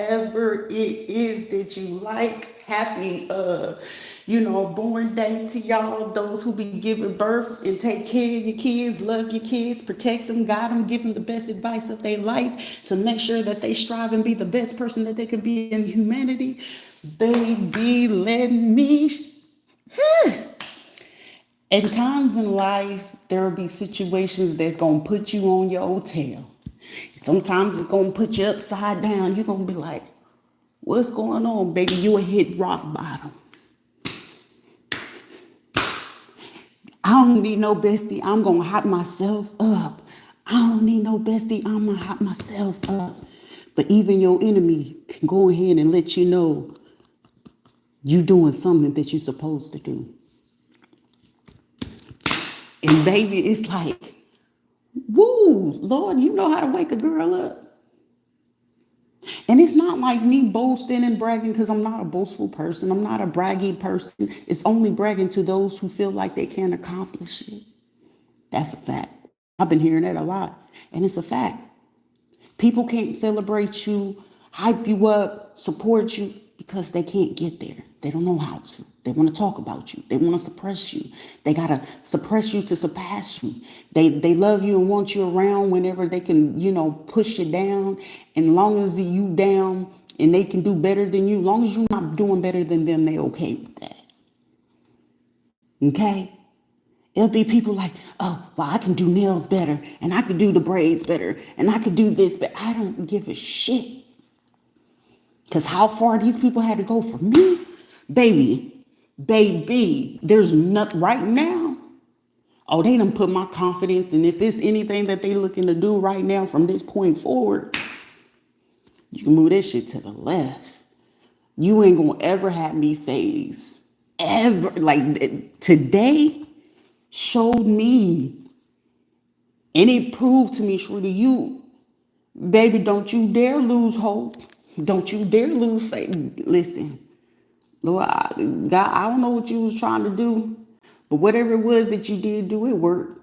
whatever it is that you like. Happy born day to y'all, those who be giving birth, and take care of your kids, love your kids, protect them, guide them, give them the best advice of their life to make sure that they strive and be the best person that they can be in humanity. Baby, let me in times in life, there will be situations that's going to put you on your tail. Sometimes it's going to put you upside down. You're going to be like, what's going on, baby? You will hit rock bottom. I don't need no bestie. I'm going to hop myself up. I don't need no bestie. I'm going to hop myself up. But even your enemy can go ahead and let you know you doing something that you're supposed to do. And baby, it's like, woo, Lord, you know how to wake a girl up. And it's not like me boasting and bragging, because I'm not a boastful person. I'm not a braggy person. It's only bragging to those who feel like they can't accomplish it. That's a fact. I've been hearing that a lot. And it's a fact. People can't celebrate you, hype you up, support you because they can't get there. They don't know how to. They want to talk about you. They want to suppress you. They got to suppress you to surpass you. They love you and want you around whenever they can, push you down. And long as you down and they can do better than you, long as you're not doing better than them, they okay with that. Okay? It'll be people like, oh, well, I can do nails better, and I can do the braids better, and I could do this, but I don't give a shit. Because how far these people had to go for me, baby, there's nothing right now. Oh, they done put my confidence, and if it's anything that they looking to do right now from this point forward, you can move that shit to the left. You ain't gonna ever have me phase. Ever. Like, today showed me, and it proved to me, Shrita, baby, don't you dare lose hope. Don't you dare lose faith. Listen, Lord, God, I don't know what you was trying to do, but whatever it was that you did do, it worked.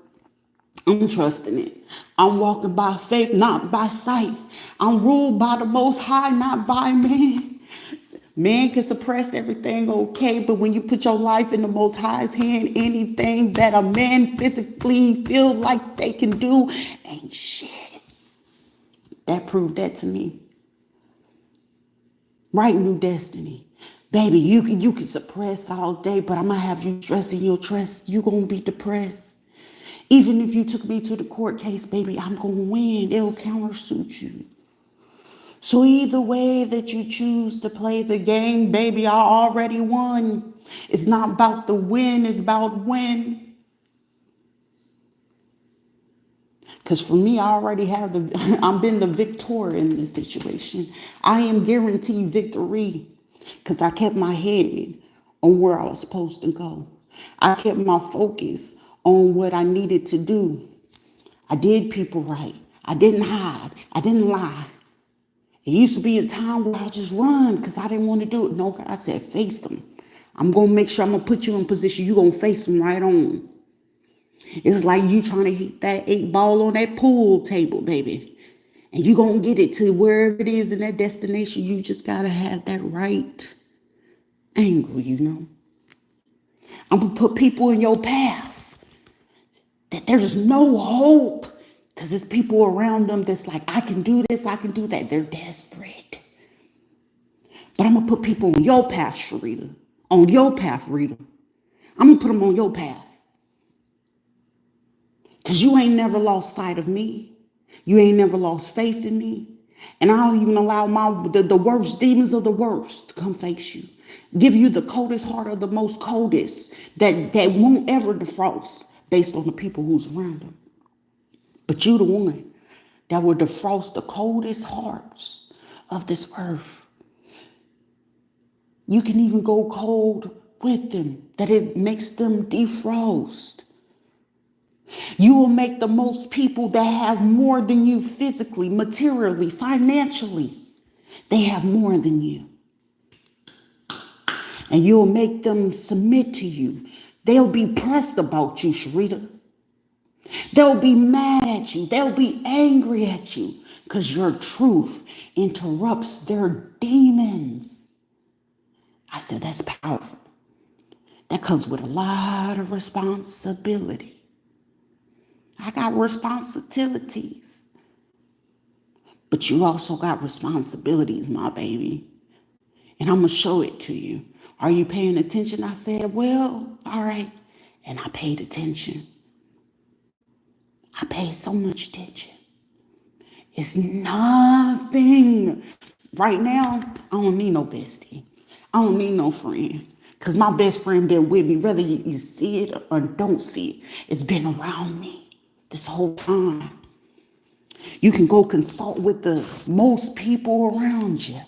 I'm trusting it. I'm walking by faith, not by sight. I'm ruled by the Most High, not by man. Man can suppress everything, okay, but when you put your life in the Most High's hand, anything that a man physically feel like they can do ain't shit. That proved that to me. Write new destiny. Baby, you can suppress all day, but I'm going to have you stressing your trust. You're going to be depressed. Even if you took me to the court case, baby, I'm going to win. It'll countersuit you. So either way that you choose to play the game, baby, I already won. It's not about the win, it's about when. Because for me, I already have I've been the victor in this situation. I am guaranteed victory because I kept my head on where I was supposed to go. I kept my focus on what I needed to do. I did people right. I didn't hide. I didn't lie. It used to be a time where I just run because I didn't want to do it. No, God said, face them. I'm going to make sure I'm going to put you in position. You're going to face them right on. It's like you trying to hit that 8-ball on that pool table, baby. And you're going to get it to wherever it is in that destination. You just got to have that right angle, I'm going to put people in your path that there's no hope. Because there's people around them that's like, I can do this, I can do that. They're desperate. But I'm going to put people on your path, Shrita. On your path, Rita. I'm going to put them on your path. Because you ain't never lost sight of me. You ain't never lost faith in me. And I don't even allow the worst demons of the worst to come face you. Give you the coldest heart of the most coldest that won't ever defrost based on the people who's around them. But you the one that will defrost the coldest hearts of this earth. You can even go cold with them, that it makes them defrost. You will make the most people that have more than you physically, materially, financially. They have more than you. And you'll make them submit to you. They'll be pressed about you, Shrita. They'll be mad at you. They'll be angry at you. because your truth interrupts their demons. I said, that's powerful. That comes with a lot of responsibility. I got responsibilities, but you also got responsibilities, my baby. And I'm going to show it to you. Are you paying attention? I said, well, all right. And I paid attention. I paid so much attention. It's nothing. Right now, I don't need no bestie. I don't need no friend. Because my best friend been with me, whether you see it or don't see it. It's been around me this whole time. You can go consult with the most people around you.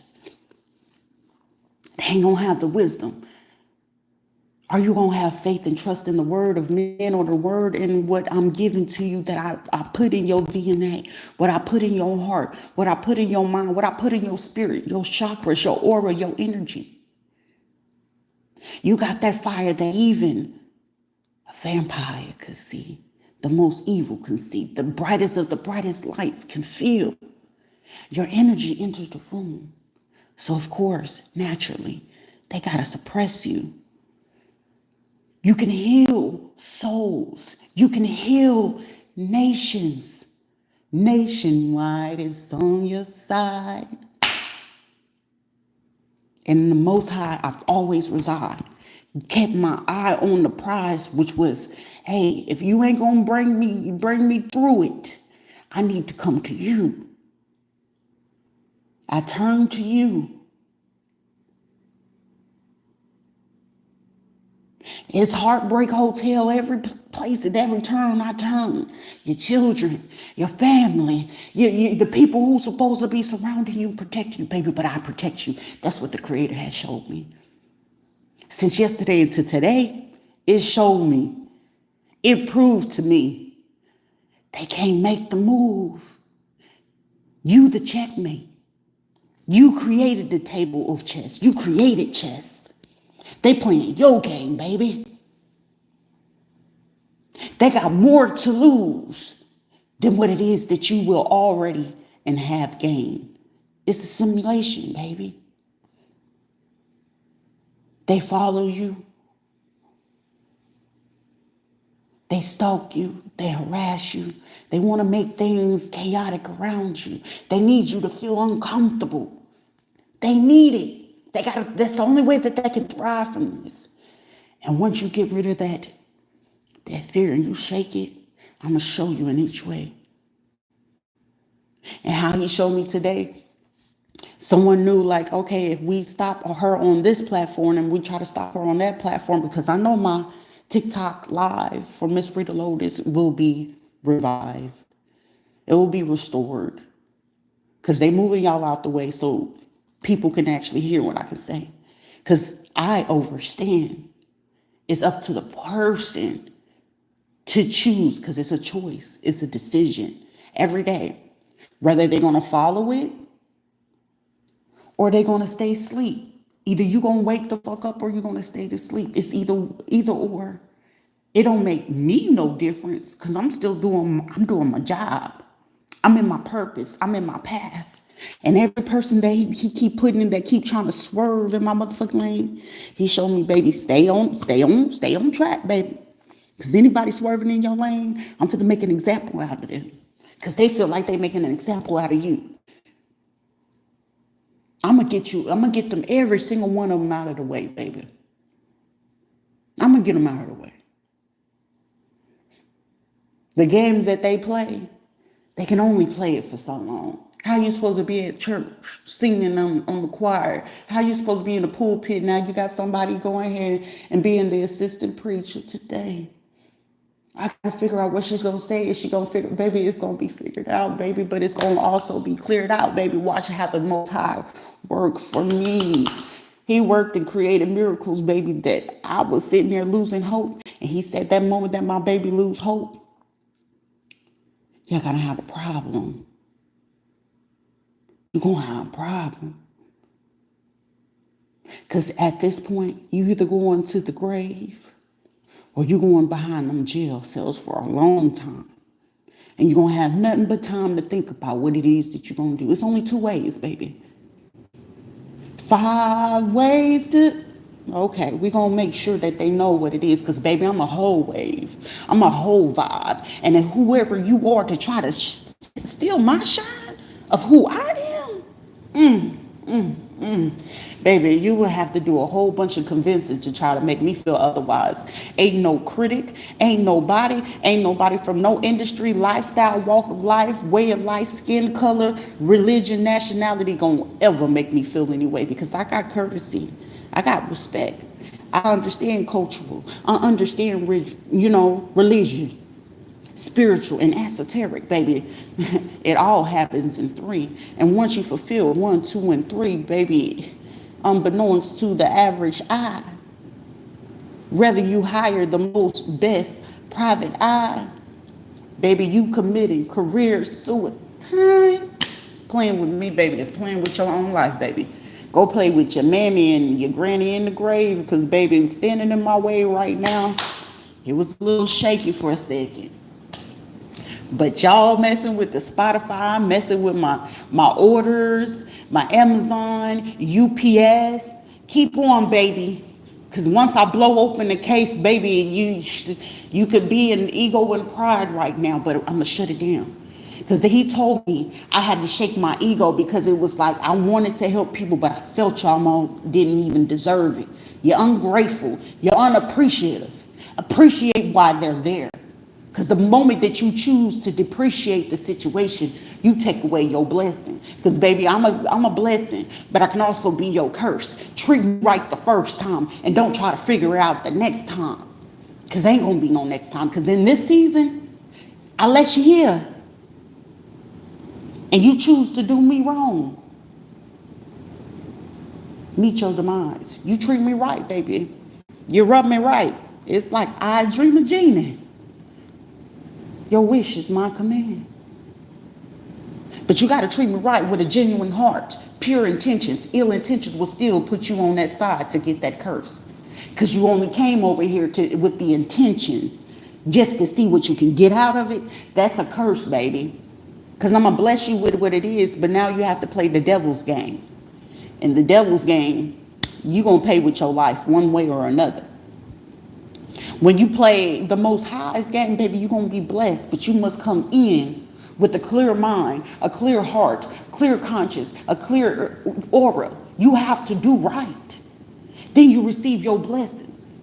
They ain't going to have the wisdom. Are you going to have faith and trust in the word of men or the word in what I'm giving to you that I put in your DNA, what I put in your heart, what I put in your mind, what I put in your spirit, your chakras, your aura, your energy? You got that fire that even a vampire could see, the most evil can see, the brightest of the brightest lights can feel. Your energy enters the room. So, of course, naturally, they got to suppress you. You can heal souls. You can heal nations. Nationwide is on your side. And the Most High, I've always reside. Kept my eye on the prize, which was, hey, if you ain't gonna bring me through it, I need to come to you. I turn to you. It's Heartbreak Hotel every place at every turn I turn. Your children, your family, the people who's supposed to be surrounding you and protecting you, baby, but I protect you. That's what the Creator has showed me. Since yesterday into today, it showed me. It proved to me they can't make the move. You the checkmate. You created the table of chess. You created chess. They playing your game, baby. They got more to lose than what it is that you will already and have gained. It's a simulation, baby. They follow you. They stalk you. They harass you. They want to make things chaotic around you. They need you to feel uncomfortable. They need it. That's the only way that they can thrive from this. And once you get rid of that fear and you shake it, I'm going to show you in each way. And how he showed me today, someone knew, like, okay, if we stop her on this platform and we try to stop her on that platform, because I know my TikTok live for Miss Rita Lotus will be revived. It will be restored. Because they moving y'all out the way so people can actually hear what I can say. Because I understand. It's up to the person to choose, because it's a choice. It's a decision every day. Whether they're going to follow it or they're going to stay asleep. Either you're going to wake the fuck up or you're going to stay to sleep. It's either or. It don't make me no difference, because I'm doing my job. I'm in my purpose. I'm in my path. And every person that he keep putting in, that keep trying to swerve in my motherfucking lane, he showed me, baby, stay on track, baby. Because anybody swerving in your lane, I'm finna make an example out of them. Because they feel like they making an example out of you. I'm gonna get them, every single one of them, out of the way, baby. I'm gonna get them out of the way. The game that they play, they can only play it for so long. How you supposed to be at church singing on the choir? How you supposed to be in the pulpit? Now you got somebody going ahead and being the assistant preacher today. I gotta figure out what she's gonna say. Is she gonna figure, baby, it's gonna be figured out, baby, but it's gonna also be cleared out, baby. Watch how the Most High work for me. He worked and created miracles, baby, that I was sitting there losing hope. And he said that moment that my baby lose hope, you're gonna have a problem. You're gonna have a problem. Because at this point, you either going to the grave or you're going behind them jail cells for a long time. And you're going to have nothing but time to think about what it is that you're going to do. It's only 2 ways, baby. 5 ways to... Okay, we're going to make sure that they know what it is. Because, baby, I'm a whole wave. I'm a whole vibe. And then whoever you are to try to steal my shine of who I am... Baby, you will have to do a whole bunch of convincing to try to make me feel otherwise. Ain't no critic, ain't nobody from no industry, lifestyle, walk of life, way of life, skin color, religion, nationality gonna ever make me feel any way, because I got courtesy, I got respect, I understand cultural, I understand, religion, spiritual and esoteric, baby. It all happens in 3. And once you fulfill 1, 2, and 3, baby, unbeknownst to the average eye, whether you hire the most best private eye, baby, you committing career suicide. Playing with me, baby, is playing with your own life, baby. Go play with your mammy and your granny in the grave, because, baby, standing in my way right now, it was a little shaky for a second. But y'all messing with the Spotify, messing with my orders, my Amazon, UPS. Keep on, baby. Because once I blow open the case, baby, you could be in ego and pride right now, but I'm going to shut it down. Because he told me I had to shake my ego, because it was like I wanted to help people, but I felt y'all didn't even deserve it. You're ungrateful. You're unappreciative. Appreciate why they're there. Because the moment that you choose to depreciate the situation, you take away your blessing. Because, baby, I'm a blessing, but I can also be your curse. Treat me right the first time, and don't try to figure it out the next time. Because ain't going to be no next time. Because in this season, I let you hear, and you choose to do me wrong. Meet your demise. You treat me right, baby. You rub me right. It's like I dream a genie. Your wish is my command. But you got to treat me right with a genuine heart, pure intentions. Ill intentions will still put you on that side to get that curse. Because you only came over here with the intention just to see what you can get out of it. That's a curse, baby. Because I'm going to bless you with what it is, but now you have to play the devil's game. In the devil's game, you're going to pay with your life one way or another. When you play the Most High's game, baby, you're going to be blessed, but you must come in with a clear mind, a clear heart, clear conscience, a clear aura. You have to do right. Then you receive your blessings.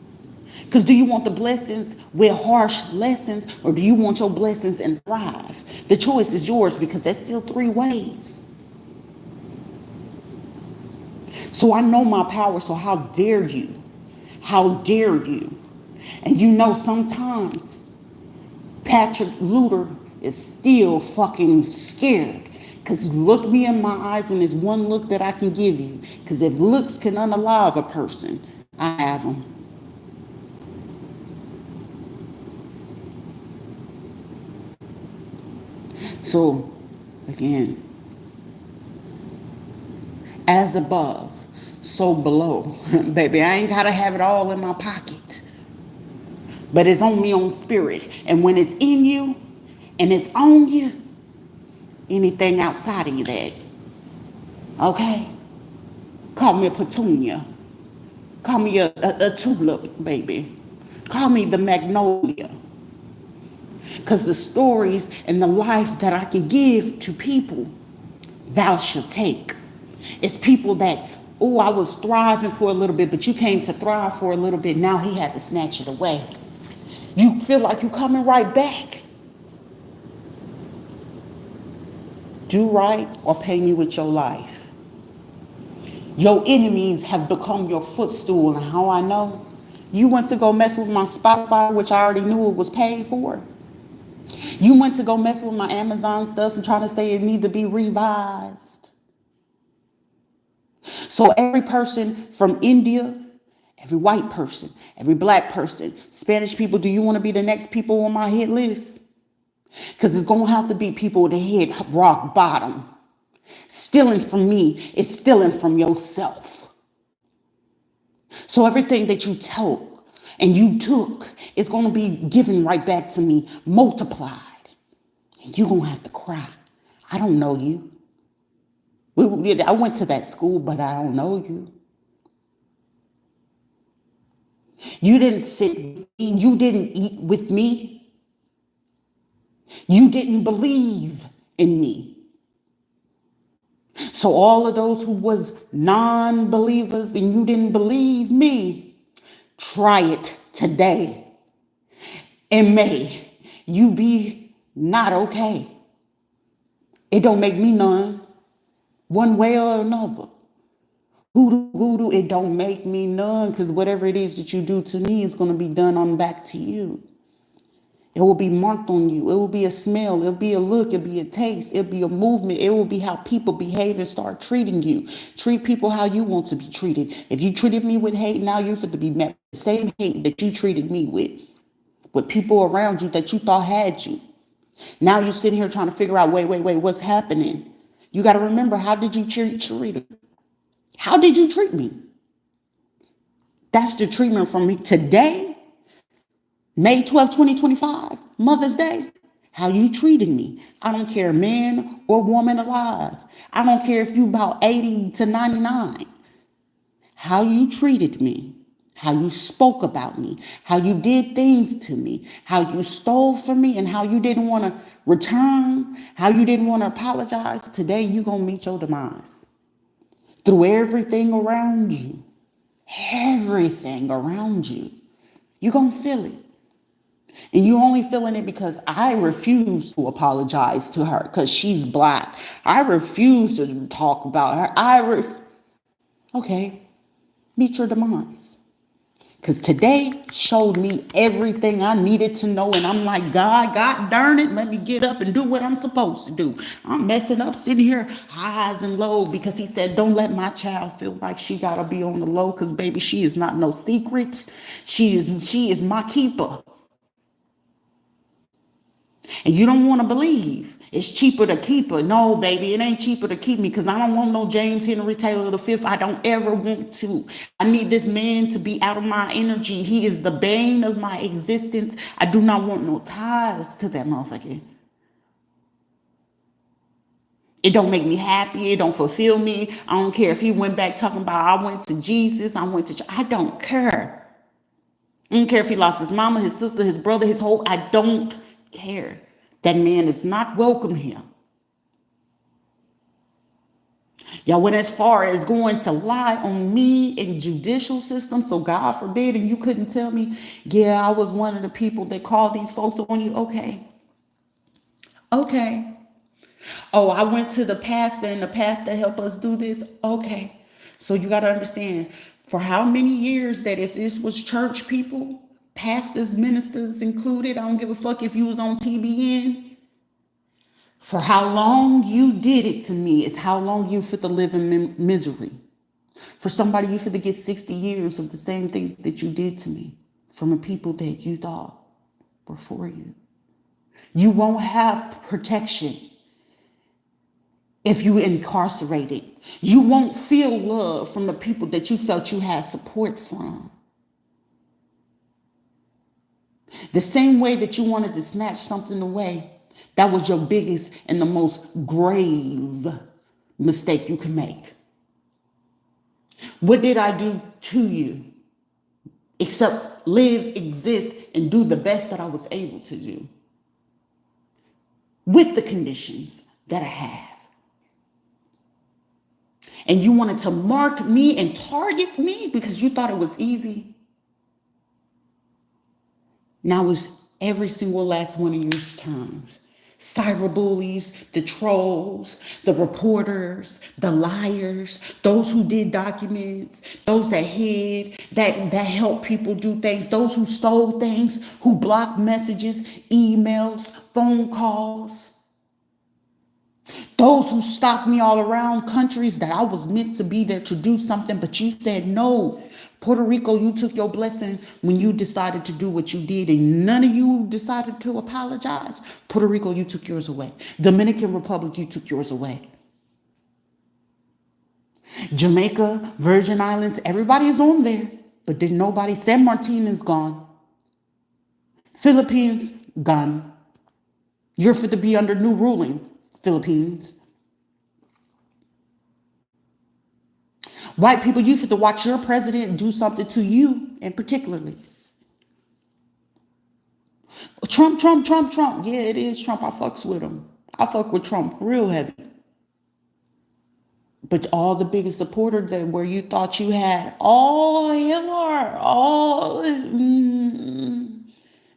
Because do you want the blessings with harsh lessons, or do you want your blessings and thrive? The choice is yours, because that's still 3 ways. So I know my power, so how dare you? How dare you? And sometimes Patrick Luter is still fucking scared. Because look me in my eyes, and there's one look that I can give you. Because if looks can unalive a person, I have them. So, again, as above, so below. Baby, I ain't got to have it all in my pocket. But it's on me on spirit. And when it's in you and it's on you, anything outside of you that, okay? Call me a petunia. Call me a tulip, baby. Call me the magnolia. Because the stories and the life that I can give to people, thou shalt take. It's people that, oh, I was thriving for a little bit, but you came to thrive for a little bit. Now he had to snatch it away. You feel like you're coming right back. Do right or pay me with your life. Your enemies have become your footstool. And how I know? You went to go mess with my Spotify, which I already knew it was paid for. You went to go mess with my Amazon stuff and trying to say it need to be revised. So every person from India, every white person, every black person, Spanish people, do you want to be the next people on my hit list? Because it's going to have to be people that hit rock bottom. Stealing from me is stealing from yourself. So everything that you took and you took is going to be given right back to me, multiplied. You're going to have to cry. I don't know you. I went to that school, but I don't know you. You didn't sit with me. You didn't eat with me. You didn't believe in me. So all of those who was non-believers and you didn't believe me, try it today. And may you be not okay. It don't make me none, one way or another. Hoodoo, voodoo, it don't make me none, because whatever it is that you do to me is going to be done on back to you. It will be marked on you. It will be a smell. It'll be a look. It'll be a taste. It'll be a movement. It will be how people behave and start treating you. Treat people how you want to be treated. If you treated me with hate, now you're fit to be met with the same hate that you treated me with people around you that you thought had you. Now you're sitting here trying to figure out, wait, what's happening? You got to remember, how did you treat Rita? How did you treat me? That's the treatment from me today, May 12, 2025, Mother's Day. How you treated me. I don't care, man or woman alive. I don't care if you about 80 to 99. How you treated me. How you spoke about me, how you did things to me, how you stole from me, and how you didn't want to return, how you didn't want to apologize. Today, you're going to meet your demise through everything around you. Everything around you. You're going to feel it. And you're only feeling it because I refuse to apologize to her because she's black. I refuse to talk about her. Okay, meet your demise. Because today showed me everything I needed to know. And I'm like, God darn it, let me get up and do what I'm supposed to do. I'm messing up, sitting here highs and lows, because he said, don't let my child feel like she got to be on the low, because, baby, she is not no secret. She is my keeper. And you don't want to believe it's cheaper to keep her. No, baby, it ain't cheaper to keep me, because I don't want no James Henry Taylor V. I don't ever want to. I need this man to be out of my energy. He is the bane of my existence. I do not want no ties to that motherfucker. It don't make me happy. It don't fulfill me. I don't care if he went back talking about, I went to Jesus. I don't care. I don't care if he lost his mama, his sister, his brother, I don't care. That man is not welcome here. Y'all went as far as going to lie on me in judicial system. So God forbid, and you couldn't tell me, yeah, I was one of the people that called these folks on you. Okay. Oh, I went to the pastor and the pastor helped us do this. Okay. So you got to understand, for how many years that if this was church people, pastors, ministers included, I don't give a fuck if you was on TBN, for how long you did it to me is how long you fit to live in misery. For somebody, you fit to get 60 years of the same things that you did to me from the people that you thought were for you. You won't have protection if you incarcerated. You won't feel love from the people that you felt you had support from. The same way that you wanted to snatch something away, that was your biggest and the most grave mistake you can make. What did I do to you? Except live, exist, and do the best that I was able to do with the conditions that I have. And you wanted to mark me and target me because you thought it was easy. Now it's every single last one of your terms. Cyberbullies, the trolls, the reporters, the liars, those who did documents, those that hid, that helped people do things, those who stole things, who blocked messages, emails, phone calls. Those who stopped me all around countries that I was meant to be there to do something, but you said no. Puerto Rico, you took your blessing when you decided to do what you did, and none of you decided to apologize. Puerto Rico, you took yours away. Dominican Republic, you took yours away. Jamaica, Virgin Islands, everybody is on there, but there's nobody. San Martin is gone. Philippines, gone. You're fit to be under new ruling, Philippines. White people, you fit to watch your president do something to you, and particularly. Trump, Trump, Trump, Trump. Yeah, it is Trump. I fucks with him. I fuck with Trump real heavy. But all the biggest supporter that where you thought you had all Hitler,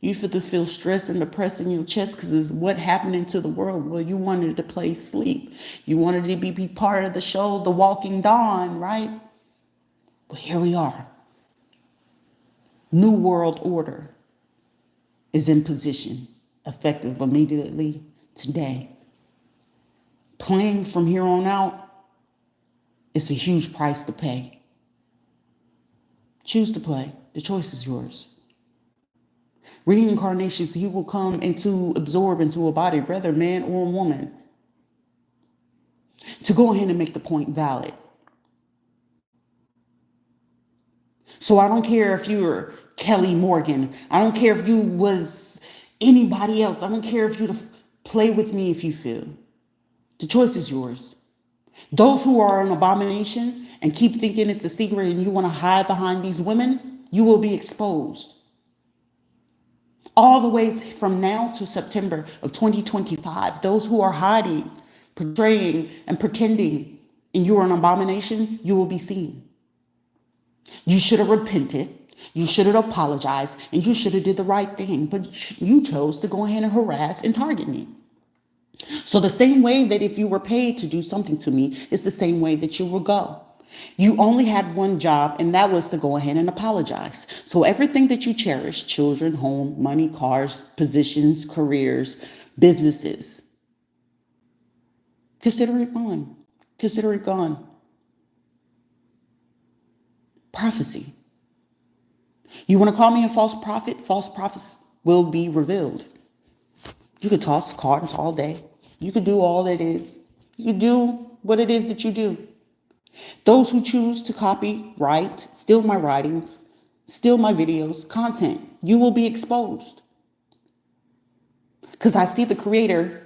you feel to feel stress and depressed in your chest because it's what happening to the world. Well, you wanted to play sleep. You wanted to be part of the show, The Walking Dawn, right? But here we are. New world order is in position, effective immediately today. Playing from here on out, it's a huge price to pay. Choose to play. The choice is yours. Reincarnations, you will come into absorb into a body, whether man or woman, to go ahead and make the point valid. So I don't care if you're Kelly Morgan. I don't care if you was anybody else. I don't care if you play with me if you feel. The choice is yours. Those who are an abomination and keep thinking it's a secret and you want to hide behind these women, you will be exposed. All the way from now to September of 2025, those who are hiding, portraying, and pretending and you are an abomination, you will be seen. You should have repented. You should have apologized and you should have did the right thing, but you chose to go ahead and harass and target me. So the same way that if you were paid to do something to me, it's the same way that you will go. You only had one job, and that was to go ahead and apologize. So everything that you cherish, children, home, money, cars, positions, careers, businesses, consider it gone. Consider it gone. Prophecy. You want to call me a false prophet? False prophets will be revealed. You could toss cards all day. You could do all it is. You could do what it is that you do. Those who choose to copy, write, steal my writings, steal my videos, content, you will be exposed. Because I see the creator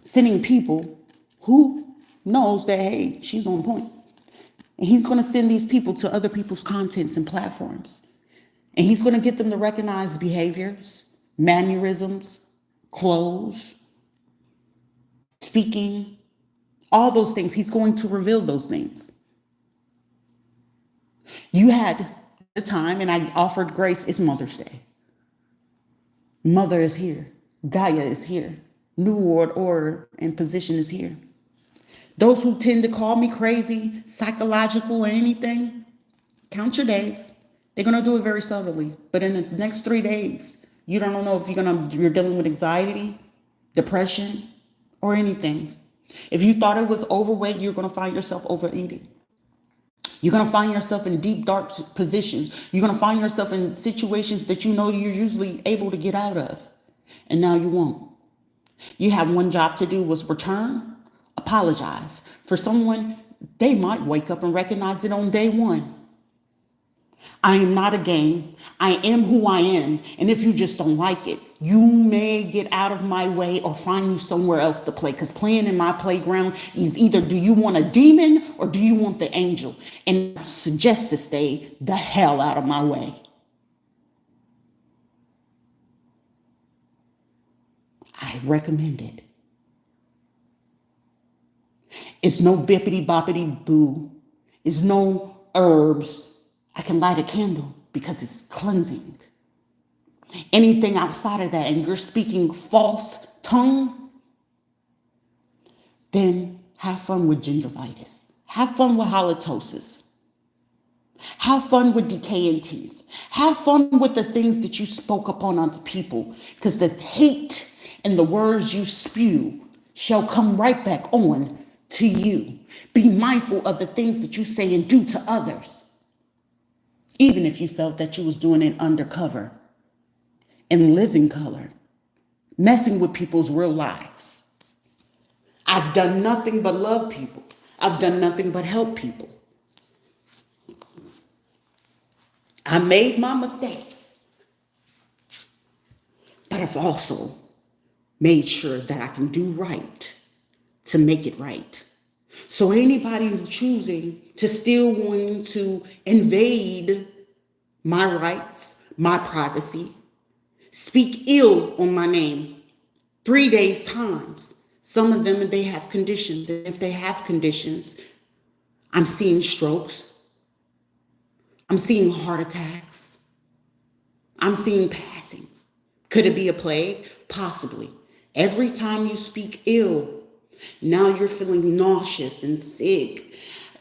sending people who knows that, hey, she's on point. And he's going to send these people to other people's contents and platforms. And he's going to get them to recognize behaviors, mannerisms, clothes, speaking, all those things. He's going to reveal those things. You had the time, and I offered grace. It's Mother's Day. Mother is here. Gaia is here. New world order and position is here. Those who tend to call me crazy, psychological, or anything, count your days. They're going to do it very subtly. But in the next 3 days, you don't know if you're dealing with anxiety, depression, or anything. If you thought it was overweight, you're going to find yourself overeating. You're going to find yourself in deep, dark positions. You're going to find yourself in situations that you know you're usually able to get out of. And now you won't. You have one job to do was return, apologize. For someone, they might wake up and recognize it on day one. I am not a game. I am who I am. And if you just don't like it, you may get out of my way or find you somewhere else to play. Because playing in my playground is either do you want a demon or do you want the angel? And I suggest to stay the hell out of my way. I recommend it. It's no bippity boppity boo. It's no herbs. I can light a candle because it's cleansing. Anything outside of that and you're speaking false tongue, then have fun with gingivitis. Have fun with halitosis. Have fun with decaying teeth. Have fun with the things that you spoke upon other people, because the hate and the words you spew shall come right back on to you. Be mindful of the things that you say and do to others, even if you felt that you was doing it undercover and living color, messing with people's real lives. I've done nothing but love people. I've done nothing but help people. I made my mistakes, but I've also made sure that I can do right to make it right. So anybody who's choosing to still wanting to invade my rights, my privacy, speak ill on my name 3 days times. Some of them, they have conditions. And if they have conditions, I'm seeing strokes. I'm seeing heart attacks. I'm seeing passings. Could it be a plague? Possibly. Every time you speak ill, now you're feeling nauseous and sick,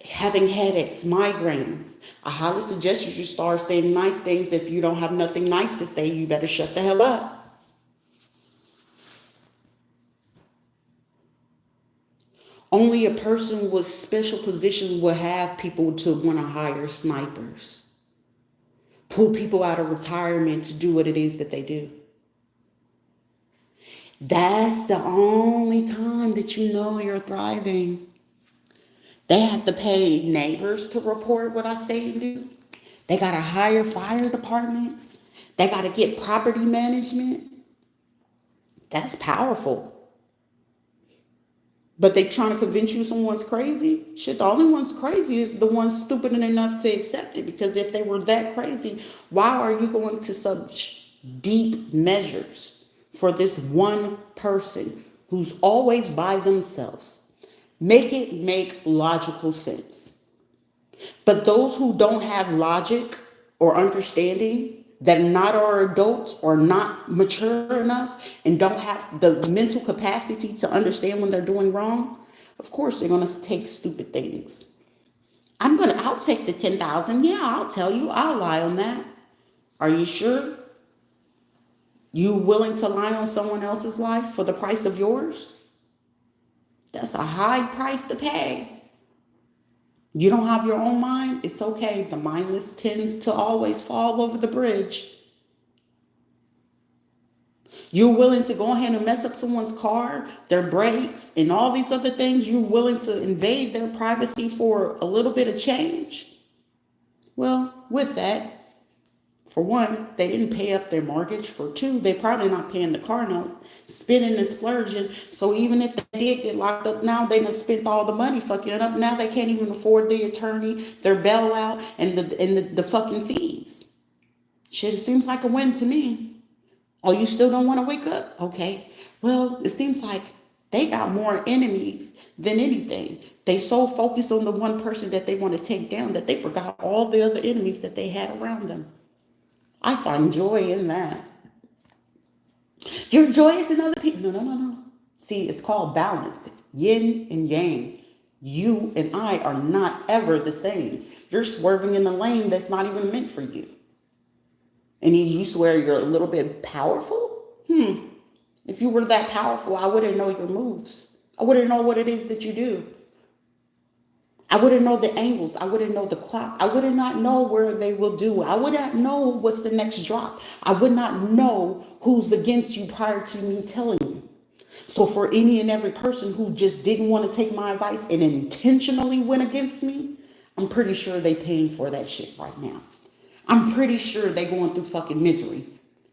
having headaches, migraines. I highly suggest you just start saying nice things. If you don't have nothing nice to say, you better shut the hell up. Only a person with special positions will have people to want to hire snipers, pull people out of retirement to do what it is that they do. That's the only time that you know you're thriving. They have to pay neighbors to report what I say and do. They got to hire fire departments. They got to get property management. That's powerful. But they trying to convince you someone's crazy? Shit, the only one's crazy is the ones stupid enough to accept it. Because if they were that crazy, why are you going to such deep measures for this one person who's always by themselves? Make it make logical sense. But those who don't have logic or understanding, that not are adults or not mature enough and don't have the mental capacity to understand when they're doing wrong, of course they're going to take stupid things. I'll take the 10,000. Yeah, I'll tell you, I'll lie on that. Are you sure? You willing to lie on someone else's life for the price of yours? That's a high price to pay. You don't have your own mind? It's okay. The mindless tends to always fall over the bridge. You're willing to go ahead and mess up someone's car, their brakes, and all these other things. You're willing to invade their privacy for a little bit of change? Well, with that, for one, they didn't pay up their mortgage. For two, they're probably not paying the car note, spending and splurging. So even if they did get locked up now, they done spent all the money fucking it up. Now they can't even afford the attorney, their bailout, and the fucking fees. Shit, it seems like a win to me. Oh, you still don't want to wake up? Okay. Well, it seems like they got more enemies than anything. They so focused on the one person that they want to take down that they forgot all the other enemies that they had around them. I find joy in that. You're joyous in other people. No. See, it's called balance. Yin and yang. You and I are not ever the same. You're swerving in the lane that's not even meant for you. And you swear you're a little bit powerful? If you were that powerful, I wouldn't know your moves. I wouldn't know what it is that you do. I wouldn't know the angles. I wouldn't know the clock. I would not know where they will do. I would not know what's the next drop. I would not know who's against you prior to me telling you. So for any and every person who just didn't want to take my advice and intentionally went against me, I'm pretty sure they paying for that shit right now. I'm pretty sure they going through fucking misery.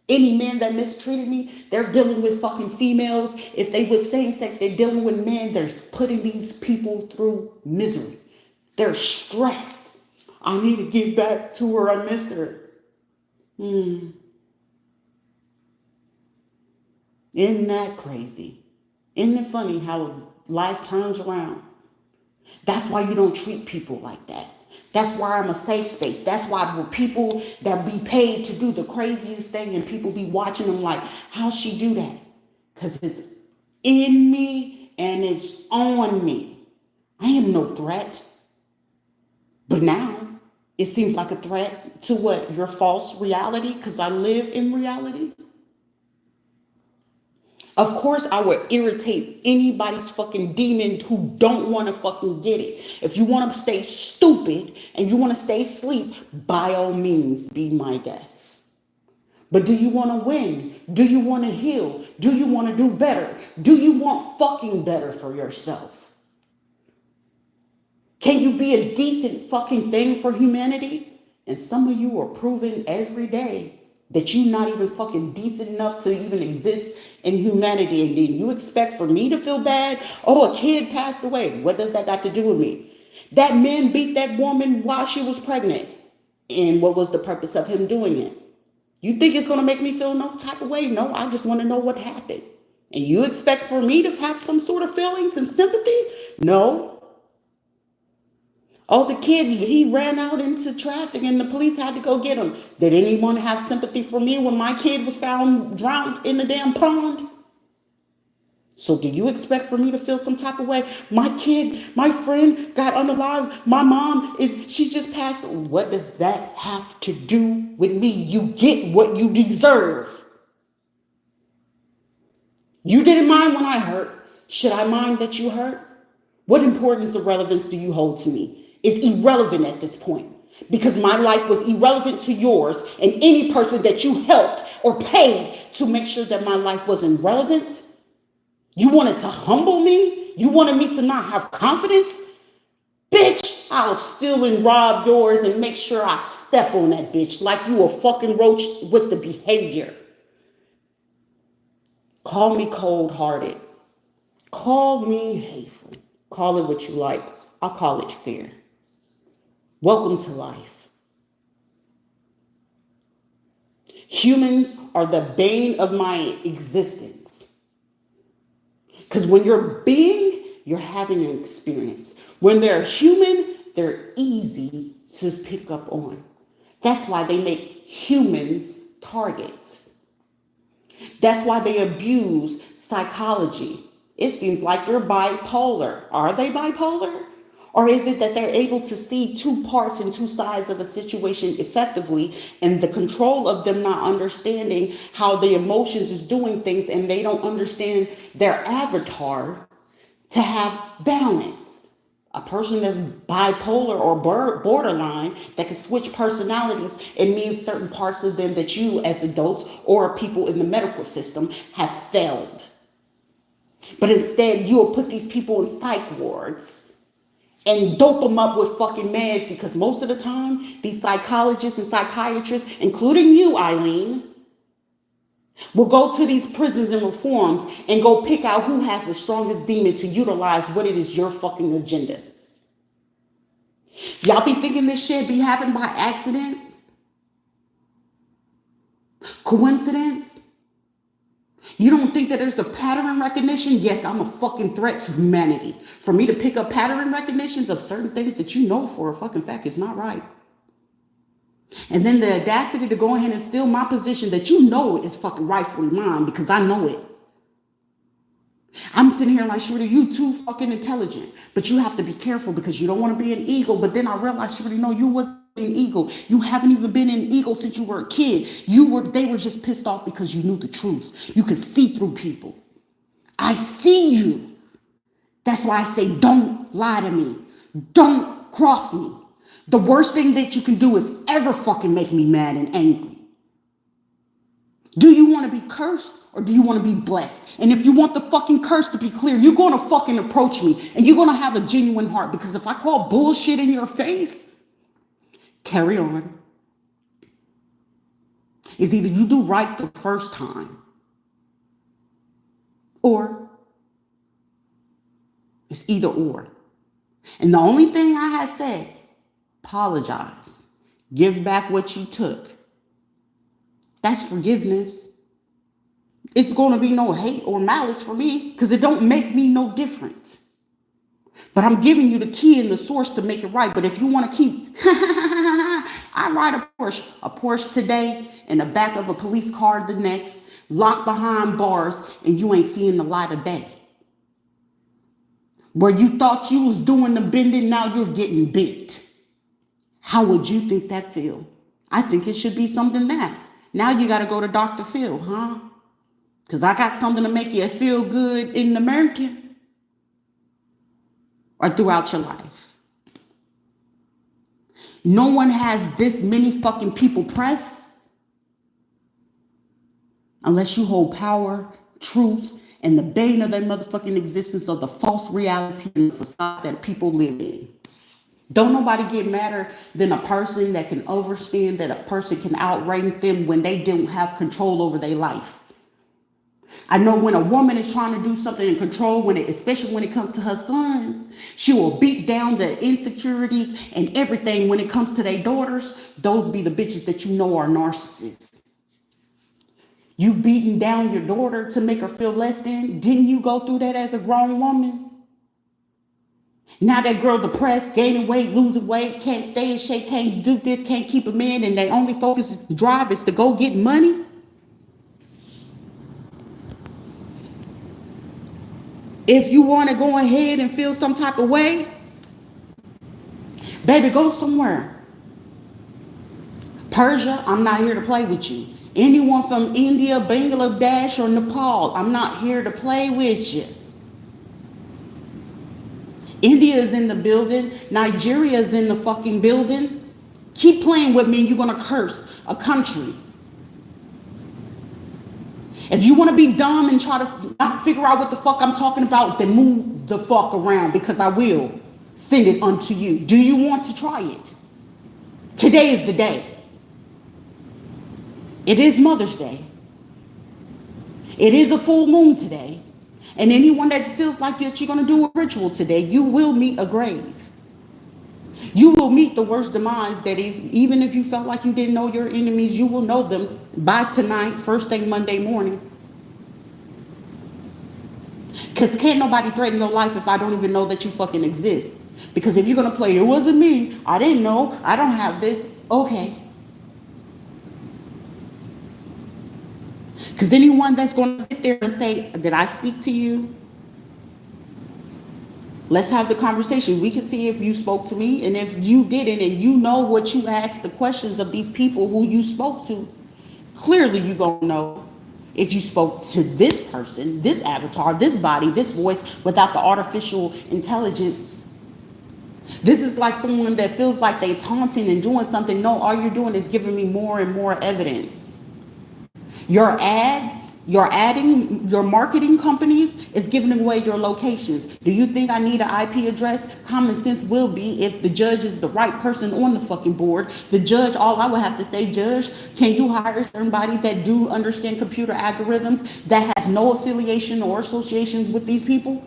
Any man that mistreated me, they're dealing with fucking females. If they with same sex, they're dealing with men. They're putting these people through misery. They're stressed. I need to get back to her. I miss her. Isn't that crazy? Isn't it funny how life turns around? That's why you don't treat people like that. That's why I'm a safe space. That's why with people that be paid to do the craziest thing and people be watching them like, how'd she do that? Because it's in me and it's on me. I am no threat. But now it seems like a threat to what? Your false reality? Because I live in reality. Of course, I would irritate anybody's fucking demon who don't want to fucking get it. If you want to stay stupid and you want to stay asleep, by all means, be my guest. But do you want to win? Do you want to heal? Do you want to do better? Do you want fucking better for yourself? Can you be a decent fucking thing for humanity? And some of you are proving every day that you're not even fucking decent enough to even exist in humanity, and then you expect for me to feel bad? Oh, a kid passed away. What does that got to do with me? That man beat that woman while she was pregnant. And what was the purpose of him doing it? You think it's going to make me feel no type of way? No, I just want to know what happened. And you expect for me to have some sort of feelings and sympathy? No. Oh, the kid, he ran out into traffic and the police had to go get him. Did anyone have sympathy for me when my kid was found drowned in the damn pond? So do you expect for me to feel some type of way? My kid, my friend got unalive. My mom she just passed. What does that have to do with me? You get what you deserve. You didn't mind when I hurt. Should I mind that you hurt? What importance or relevance do you hold to me? It's irrelevant at this point because my life was irrelevant to yours, and any person that you helped or paid to make sure that my life wasn't relevant. You wanted to humble me? You wanted me to not have confidence? Bitch, I'll steal and rob yours and make sure I step on that bitch like you a fucking roach with the behavior. Call me cold-hearted. Call me hateful. Call it what you like. I'll call it fair. Welcome to life. Humans are the bane of my existence. Because when you're being, you're having an experience. When they're human, they're easy to pick up on. That's why they make humans targets. That's why they abuse psychology. It seems like you're bipolar. Are they bipolar? Or is it that they're able to see two parts and two sides of a situation effectively, and the control of them not understanding how the emotions is doing things, and they don't understand their avatar to have balance? A person that's bipolar or borderline that can switch personalities, it means certain parts of them that you as adults or people in the medical system have failed. But instead, you will put these people in psych wards and dope them up with fucking meds, because most of the time, these psychologists and psychiatrists, including you, Eileen, will go to these prisons and reforms and go pick out who has the strongest demon to utilize what it is your fucking agenda. Y'all be thinking this shit be happening by accident? Coincidence? You don't think that there's a pattern recognition? Yes, I'm a fucking threat to humanity. For me to pick up pattern recognitions of certain things that you know for a fucking fact is not right. And then the audacity to go ahead and steal my position that you know is fucking rightfully mine because I know it. I'm sitting here like, Shirley, you too fucking intelligent, but you have to be careful because you don't want to be an eagle. But then I realized, Shirley, no, you wasn't an eagle. You haven't even been an eagle since you were a kid. They were just pissed off because you knew the truth. You could see through people. I see you. That's why I say, don't lie to me. Don't cross me. The worst thing that you can do is ever fucking make me mad and angry. Do you want to be cursed or do you want to be blessed? And if you want the fucking curse to be clear, you're going to fucking approach me and you're going to have a genuine heart, because if I call bullshit in your face, carry on. It's either you do right the first time or it's either or. And the only thing I had said, apologize. Give back what you took. That's forgiveness. It's going to be no hate or malice for me because it don't make me no different. But I'm giving you the key and the source to make it right. But if you want to keep, I ride a Porsche today in the back of a police car the next, locked behind bars, and you ain't seeing the light of day. Where you thought you was doing the bending, now you're getting bent. How would you think that feel? I think it should be something that. Now you got to go to Dr. Phil, huh? Because I got something to make you feel good in America or throughout your life. No one has this many fucking people press unless you hold power, truth, and the bane of their motherfucking existence of the false reality and the facade that people live in. Don't nobody get madder than a person that can understand that a person can outrank them when they don't have control over their life. I know when a woman is trying to do something in control, especially when it comes to her sons, she will beat down the insecurities and everything when it comes to their daughters. Those be the bitches that you know are narcissists. You beating down your daughter to make her feel less than? Didn't you go through that as a grown woman? Now that girl depressed, gaining weight, losing weight, can't stay in shape, can't do this, can't keep a man, and their only focus is drive is to go get money. If you want to go ahead and feel some type of way, baby, go somewhere. Persia, I'm not here to play with you. Anyone from India, Bangladesh, or Nepal, I'm not here to play with you. India is in the building. Nigeria is in the fucking building. Keep playing with me and you're going to curse a country. If you want to be dumb and try to not figure out what the fuck I'm talking about, then move the fuck around, because I will send it unto you. Do you want to try it? Today is the day. It is Mother's Day. It is a full moon today. And anyone that feels like that you're going to do a ritual today, you will meet a grave. You will meet the worst demise that even if you felt like you didn't know your enemies, you will know them by tonight, first thing Monday morning. Because can't nobody threaten your life if I don't even know that you fucking exist. Because if you're going to play, it wasn't me, I didn't know, I don't have this, okay. Because anyone that's going to sit there and say, did I speak to you? Let's have the conversation. We can see if you spoke to me, and if you didn't, and you know what you asked the questions of these people who you spoke to, clearly you're going to know if you spoke to this person, this avatar, this body, this voice, without the artificial intelligence. This is like someone that feels like they taunting and doing something. No, all you're doing is giving me more and more evidence. Your ads, your marketing companies is giving away your locations. Do you think I need an IP address? Common sense will be, if the judge is the right person on the fucking board. The judge, all I would have to say, Judge, can you hire somebody that do understand computer algorithms, that has no affiliation or associations with these people?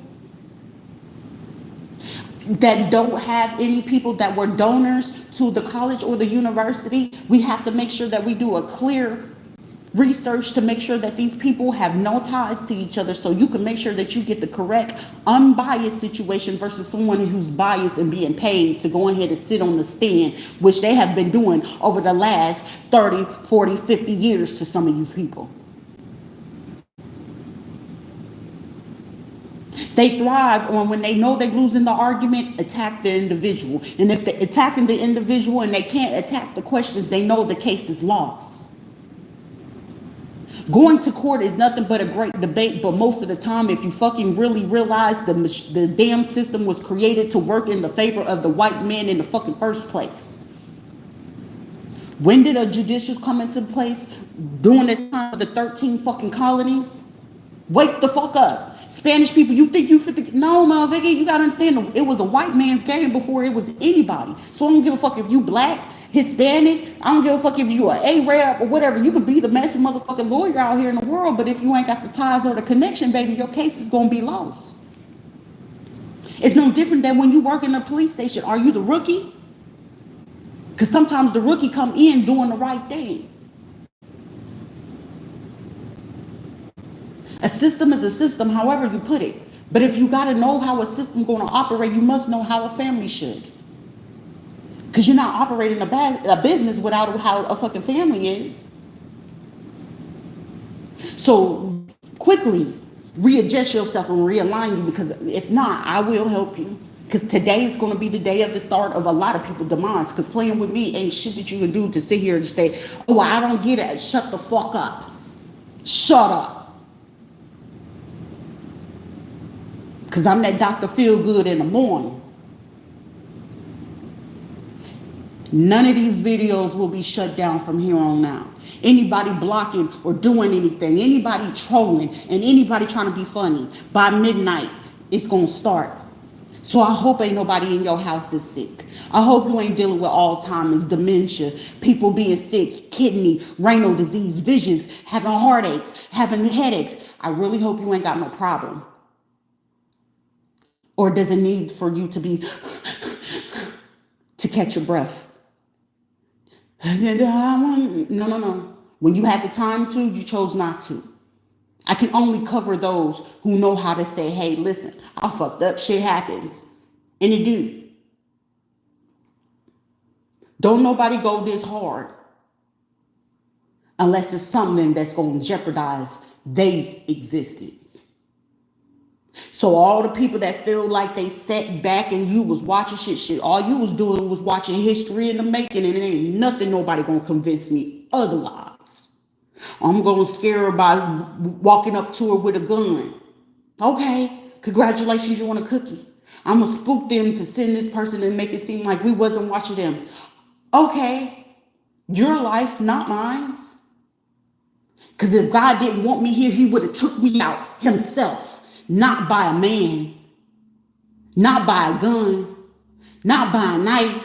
That don't have any people that were donors to the college or the university? We have to make sure that we do a clear research to make sure that these people have no ties to each other, so you can make sure that you get the correct unbiased situation versus someone who's biased and being paid to go ahead and sit on the stand, which they have been doing over the last 30, 40, 50 years to some of you people. They thrive on, when they know they're losing the argument, attack the individual. And if they're attacking the individual and they can't attack the questions, they know the case is lost. Going to court is nothing but a great debate, but most of the time, if you fucking really realize the damn system was created to work in the favor of the white man in the fucking first place. When did a judicial come into place? During the time of the 13 fucking colonies? Wake the fuck up. Spanish people, you think you fit the... No, motherfucker, you gotta understand, it was a white man's game before it was anybody. So I don't give a fuck if you black, Hispanic, I don't give a fuck if you are Arab or whatever. You could be the best motherfucking lawyer out here in the world, but if you ain't got the ties or the connection, baby, your case is gonna be lost. It's no different than when you work in a police station. Are you the rookie? Because sometimes the rookie come in doing the right thing. A system is a system, however you put it. But if you got to know how a system is going to operate, you must know how a family should. Because you're not operating a business without how a fucking family is. So quickly readjust yourself and realign you, because if not, I will help you. Because today is going to be the day of the start of a lot of people's demise. Because playing with me ain't shit that you can do to sit here and say, oh, I don't get it. Shut the fuck up. Shut up. Because I'm that Dr. Feel Good in the morning. None of these videos will be shut down from here on out. Anybody blocking or doing anything, anybody trolling, and anybody trying to be funny, by midnight, it's going to start. So I hope ain't nobody in your house is sick. I hope you ain't dealing with Alzheimer's, dementia, people being sick, kidney, renal disease, visions, having heartaches, having headaches. I really hope you ain't got no problem. Or does it need for you to be to catch your breath? No, no, no. When you had the time to, you chose not to. I can only cover those who know how to say, hey, listen, I fucked up, shit happens. And it do. Don't nobody go this hard unless it's something that's going to jeopardize their existence. So all the people that feel like they sat back and you was watching shit, all you was doing was watching history in the making, and it ain't nothing nobody going to convince me otherwise. I'm going to scare her by walking up to her with a gun. Okay, congratulations, you want a cookie. I'm going to spook them to send this person and make it seem like we wasn't watching them. Okay, your life, not mine. Because if God didn't want me here, he would have took me out himself. Not by a man. Not by a gun. Not by a knife.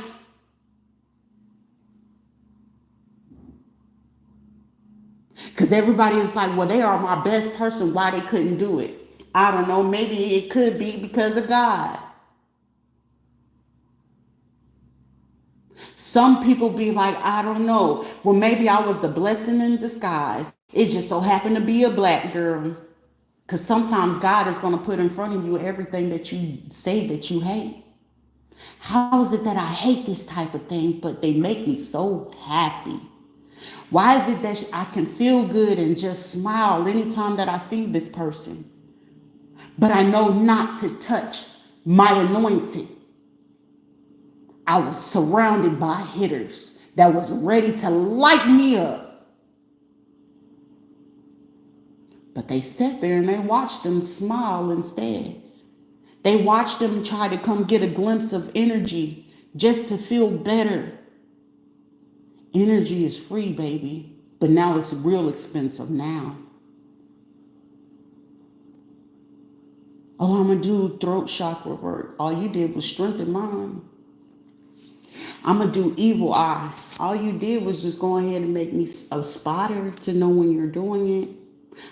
Because everybody is like, well, they are my best person. Why they couldn't do it? I don't know. Maybe it could be because of God. Some people be like, I don't know. Well, maybe I was the blessing in disguise. It just so happened to be a black girl. Because sometimes God is going to put in front of you everything that you say that you hate. How is it that I hate this type of thing, but they make me so happy? Why is it that I can feel good and just smile anytime that I see this person? But I know not to touch my anointing. I was surrounded by hitters that was ready to light me up. But they sat there and they watched them smile instead. They watched them try to come get a glimpse of energy just to feel better. Energy is free, baby, but now it's real expensive now. Oh, I'm going to do throat chakra work. All you did was strengthen mine. I'm going to do evil eye. All you did was just go ahead and make me a spotter to know when you're doing it.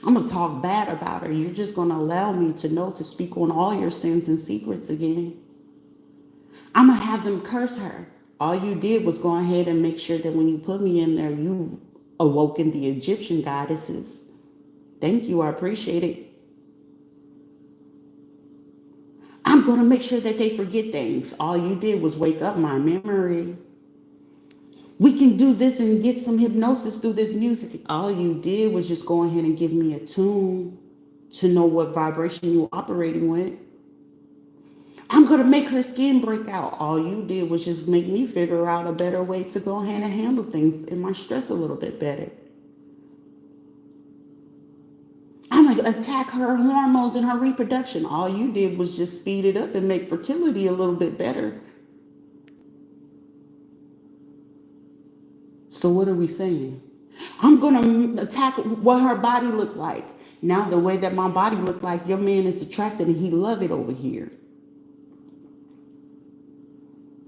I'm going to talk bad about her. You're just going to allow me to know to speak on all your sins and secrets again. I'm going to have them curse her. All you did was go ahead and make sure that when you put me in there, you awoken the Egyptian goddesses. Thank you. I appreciate it. I'm going to make sure that they forget things. All you did was wake up my memory. We can do this and get some hypnosis through this music. All you did was just go ahead and give me a tune to know what vibration you're operating with. I'm going to make her skin break out. All you did was just make me figure out a better way to go ahead and handle things and my stress a little bit better. I'm going to attack her hormones and her reproduction. All you did was just speed it up and make fertility a little bit better. So what are we saying? I'm going to attack what her body looked like. Now the way that my body looked like, your man is attracted and he love it over here.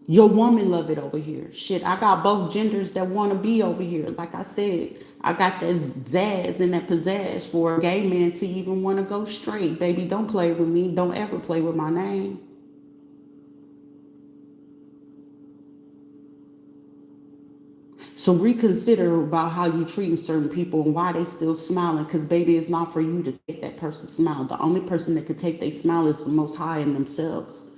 Your woman love it over here. Shit, I got both genders that want to be over here. Like I said, I got that zazz and that pizzazz for a gay man to even want to go straight. Baby, don't play with me. Don't ever play with my name. So reconsider about how you treating certain people and why they still smiling. Because baby, it's not for you to take that person's smile. The only person that could take their smile is the Most High in themselves.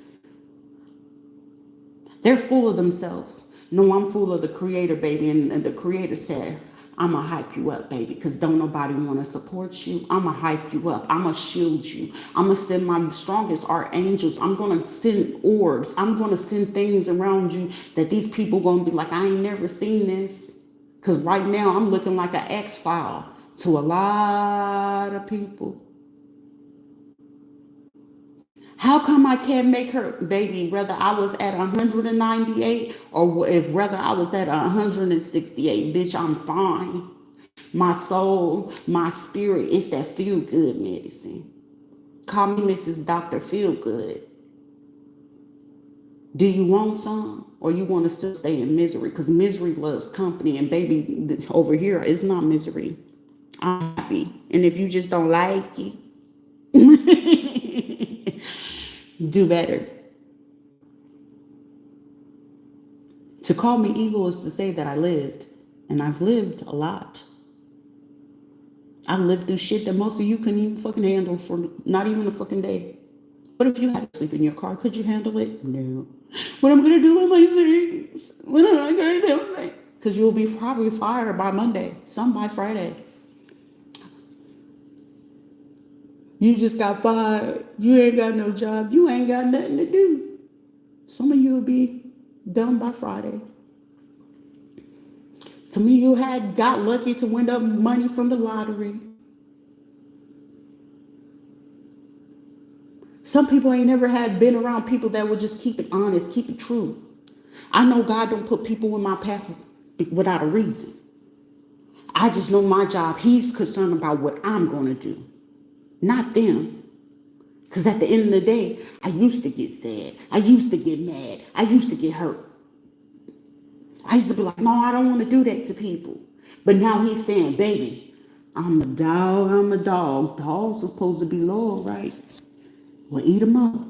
They're full of themselves. No, I'm full of the Creator, baby. And the Creator said, I'm going to hype you up, baby, because don't nobody want to support you. I'm going to hype you up. I'm going to shield you. I'm going to send my strongest archangels. I'm going to send orbs. I'm going to send things around you that these people going to be like, I ain't never seen this. Because right now I'm looking like an X-file to a lot of people. How come I can't make her, baby, whether I was at 198 or whether I was at 168, bitch, I'm fine. My soul, my spirit, it's that feel good medicine. Call me Mrs. Dr. Feel Good. Do you want some, or you want to still stay in misery? Because misery loves company, and baby, over here it's not misery. I'm happy, and if you just don't like it, do better. To call me evil is to say that I lived, and I've lived a lot. I've lived through shit that most of you couldn't even fucking handle for not even a fucking day. What if you had to sleep in your car? Could you handle it? No. What am I gonna do with my things? What am I gonna do with it? Because you'll be probably fired by Monday, some by Friday. You just got fired. You ain't got no job. You ain't got nothing to do. Some of you will be done by Friday. Some of you had got lucky to win up money from the lottery. Some people ain't never had been around people that would just keep it honest, keep it true. I know God don't put people in my path without a reason. I just know my job. He's concerned about what I'm going to do, not them. Because at the end of the day, I used to get sad. I used to get mad. I used to get hurt. I used to be like, no, I don't want to do that to people. But now he's saying, baby, I'm a dog. I'm a dog. Dogs are supposed to be loyal, right? Well, eat them up.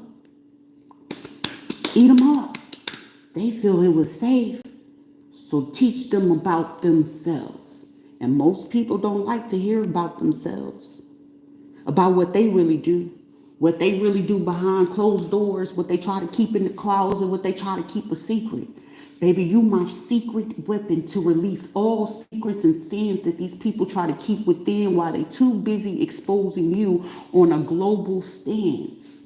Eat them up. They feel it was safe. So teach them about themselves. And most people don't like to hear about themselves, about what they really do, what they really do behind closed doors, what they try to keep in the closet, what they try to keep a secret. Baby, you my secret weapon to release all secrets and sins that these people try to keep within while they too busy exposing you on a global stance.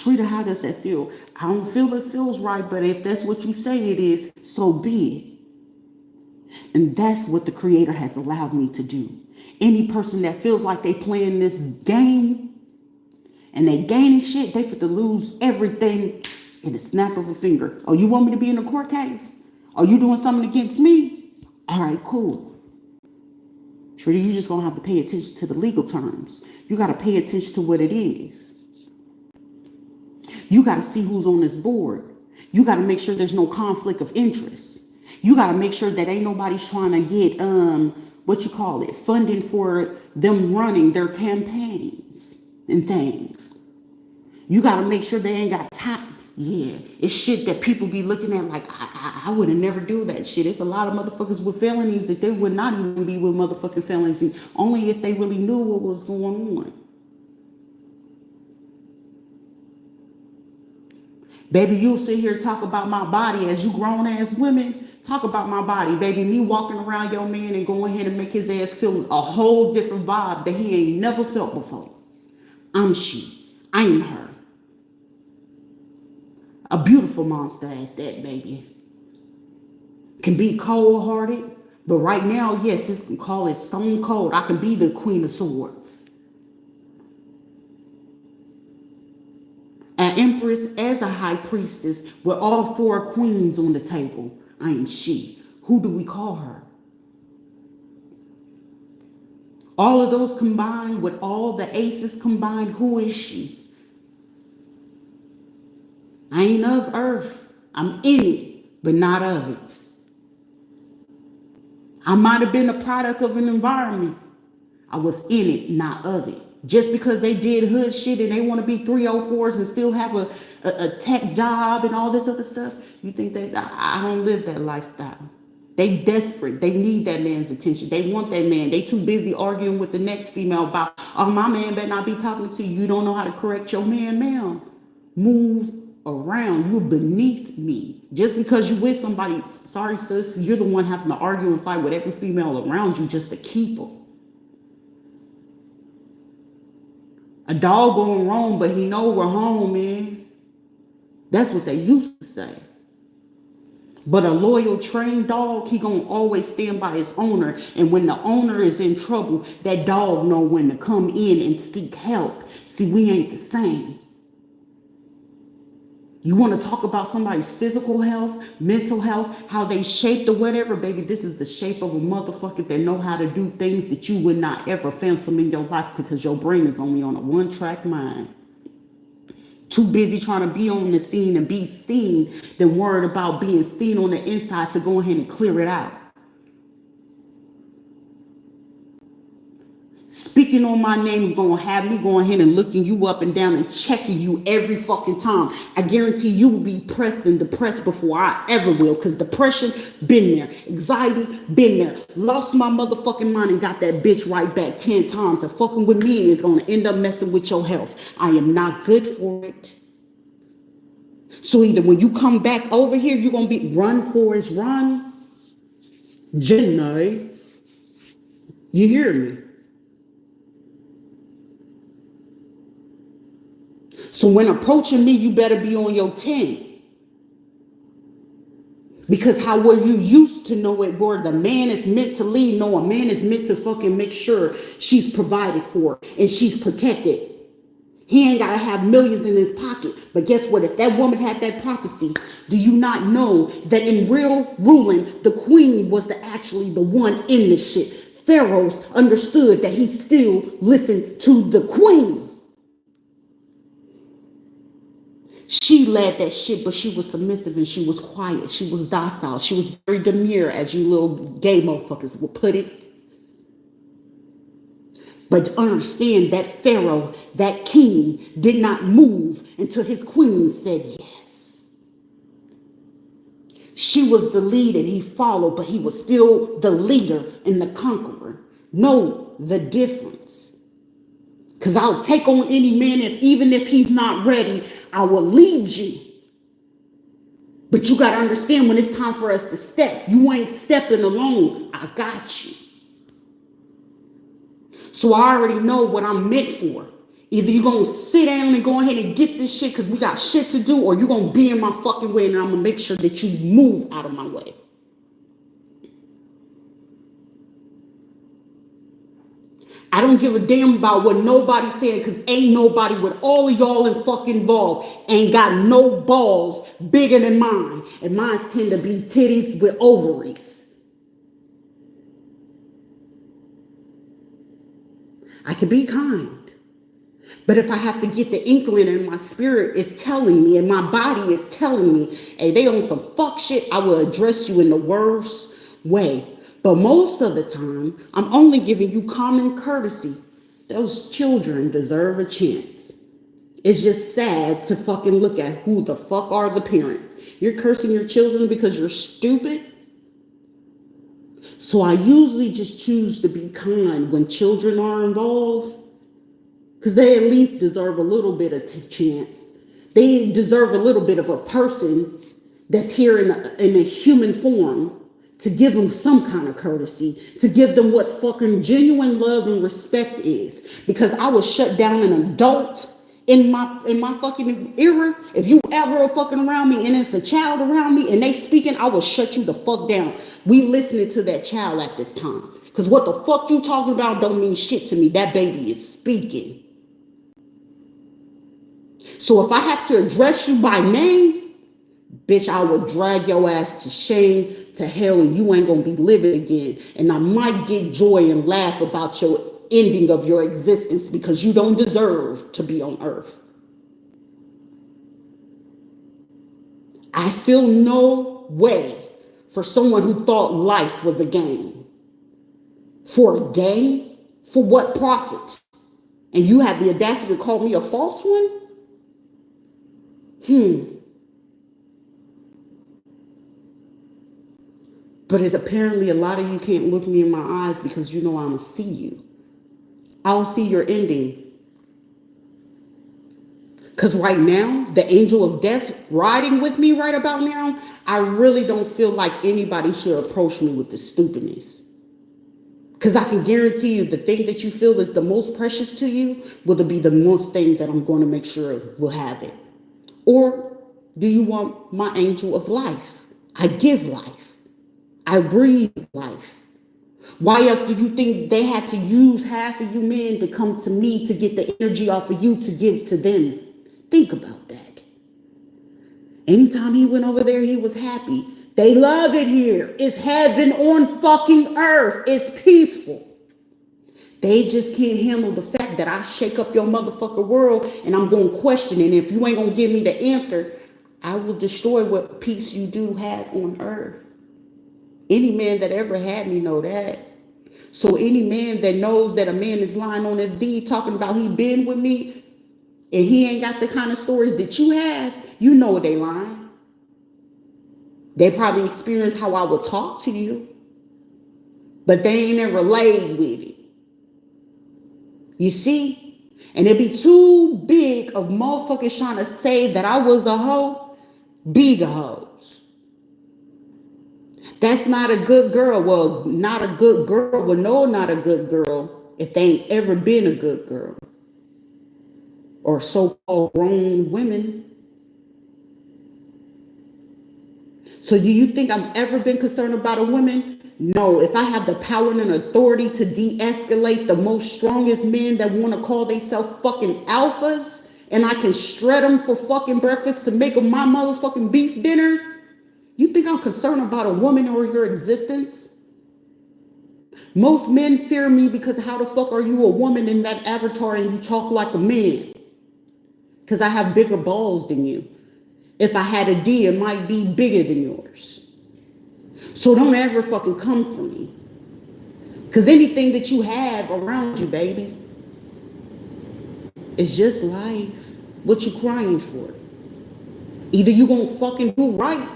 Rita, how does that feel? I don't feel it feels right, but if that's what you say it is, so be it. And that's what the Creator has allowed me to do. Any person that feels like they playing this game and they gaining shit, they fit to lose everything in a snap of a finger. Oh, you want me to be in a court case? Are you doing something against me? All right, cool. Rita, you just gonna have to pay attention to the legal terms. You gotta pay attention to what it is. You got to see who's on this board. You got to make sure there's no conflict of interest. You got to make sure that ain't nobody's trying to get, funding for them running their campaigns and things. You got to make sure they ain't got time. Yeah, it's shit that people be looking at like, I would have never do that shit. It's a lot of motherfuckers with felonies that they would not even be with motherfucking felonies, only if they really knew what was going on. Baby, you'll sit here and talk about my body as you grown ass women. Talk about my body, baby. Me walking around your man and going ahead and make his ass feel a whole different vibe that he ain't never felt before. I'm she. I ain't her. A beautiful monster at that, baby. Can be cold-hearted, but right now, yes, this can call it stone cold. I can be the Queen of Swords. An empress as a high priestess with all four queens on the table. I am she. Who do we call her? All of those combined with all the aces combined, who is she? I ain't of earth. I'm in it, but not of it. I might have been a product of an environment. I was in it, not of it. Just because they did hood shit and they want to be 304s and still have a tech job and all this other stuff, you think that I don't live that lifestyle. They desperate. They need that man's attention. They want that man. They too busy arguing with the next female about, oh, my man better not be talking to you. You don't know how to correct your man, ma'am. Move around. You're beneath me. Just because you with somebody, sorry, sis, you're the one having to argue and fight with every female around you just to keep them. A dog going wrong, but he know where home is. That's what they used to say. But a loyal trained dog, he gonna always stand by his owner. And when the owner is in trouble, that dog know when to come in and seek help. See, we ain't the same. You want to talk about somebody's physical health, mental health, how they shaped or whatever, baby, this is the shape of a motherfucker that know how to do things that you would not ever phantom in your life because your brain is only on a one-track mind. Too busy trying to be on the scene and be seen than worried about being seen on the inside to go ahead and clear it out. Speaking on my name is going to have me going ahead and looking you up and down and checking you every fucking time. I guarantee you will be pressed and depressed before I ever will, because depression, been there. Anxiety, been there. Lost my motherfucking mind and got that bitch right back 10 times. And fucking with me is going to end up messing with your health. I am not good for it. So either when you come back over here, you're going to be run, Forrest, run. Jenny, you hear me? So when approaching me, you better be on your 10. Because how were you used to know it, where the man is meant to lead? No, a man is meant to fucking make sure she's provided for and she's protected. He ain't got to have millions in his pocket. But guess what? If that woman had that prophecy, do you not know that in real ruling, the queen was actually the one in the shit? Pharaohs understood that he still listened to the queen. She led that shit, but she was submissive and she was quiet. She was docile. She was very demure, as you little gay motherfuckers would put it. But understand that Pharaoh, that king, did not move until his queen said yes. She was the lead and he followed, but he was still the leader and the conqueror. Know the difference. Because I'll take on any man, even if he's not ready, I will lead you. But you got to understand, when it's time for us to step, you ain't stepping alone. I got you. So I already know what I'm meant for. Either you're going to sit down and go ahead and get this shit because we got shit to do, or you're going to be in my fucking way and I'm going to make sure that you move out of my way. I don't give a damn about what nobody's saying, because ain't nobody with all of y'all in fucking involved ain't got no balls bigger than mine. And mine tend to be titties with ovaries. I can be kind. But if I have to get the inkling and my spirit is telling me and my body is telling me, hey, they on some fuck shit, I will address you in the worst way. But most of the time, I'm only giving you common courtesy. Those children deserve a chance. It's just sad to fucking look at who the fuck are the parents. You're cursing your children because you're stupid. So I usually just choose to be kind when children are involved, because they at least deserve a little bit of chance. They deserve a little bit of a person that's here in a human form, to give them some kind of courtesy, to give them what fucking genuine love and respect is. Because I was shut down an adult in my fucking era. If you ever are fucking around me and it's a child around me and they speaking, I will shut you the fuck down. We listening to that child at this time. Because what the fuck you talking about don't mean shit to me. That baby is speaking. So if I have to address you by name, bitch, I will drag your ass to shame, to hell, and you ain't gonna be living again. And I might get joy and laugh about your ending of your existence, because you don't deserve to be on earth. I feel no way for someone who thought life was a game. For a game? For what profit? And you have the audacity to call me a false one? But it's apparently a lot of you can't look me in my eyes because you know I'm going to see you. I'll see your ending. Because right now, the angel of death riding with me right about now, I really don't feel like anybody should approach me with this stupidness. Because I can guarantee you the thing that you feel is the most precious to you will be the most thing that I'm going to make sure will have it. Or do you want my angel of life? I give life. I breathe life. Why else do you think they had to use half of you men to come to me to get the energy off of you to give to them? Think about that. Anytime he went over there, he was happy. They love it here. It's heaven on fucking earth. It's peaceful. They just can't handle the fact that I shake up your motherfucking world and I'm going to question it. And if you ain't going to give me the answer, I will destroy what peace you do have on earth. Any man that ever had me know that. So any man that knows that a man is lying on his deed talking about he been with me and he ain't got the kind of stories that you have, you know they lying. They probably experienced how I would talk to you, but they ain't ever laid with it. You see? And it'd be too big of motherfuckers trying to say that I was a hoe, be the hoes. That's not a good girl. Well, not a good girl. Well, no, not a good girl if they ain't ever been a good girl. Or so-called grown women. So do you think I've ever been concerned about a woman? No. If I have the power and authority to de-escalate the most strongest men that want to call themselves fucking alphas, and I can shred them for fucking breakfast to make them my motherfucking beef dinner, you think I'm concerned about a woman or your existence? Most men fear me because how the fuck are you a woman in that avatar and you talk like a man? Because I have bigger balls than you. If I had a D, it might be bigger than yours. So don't ever fucking come for me. Because anything that you have around you, baby, is just life. What you crying for? Either you gonna fucking do right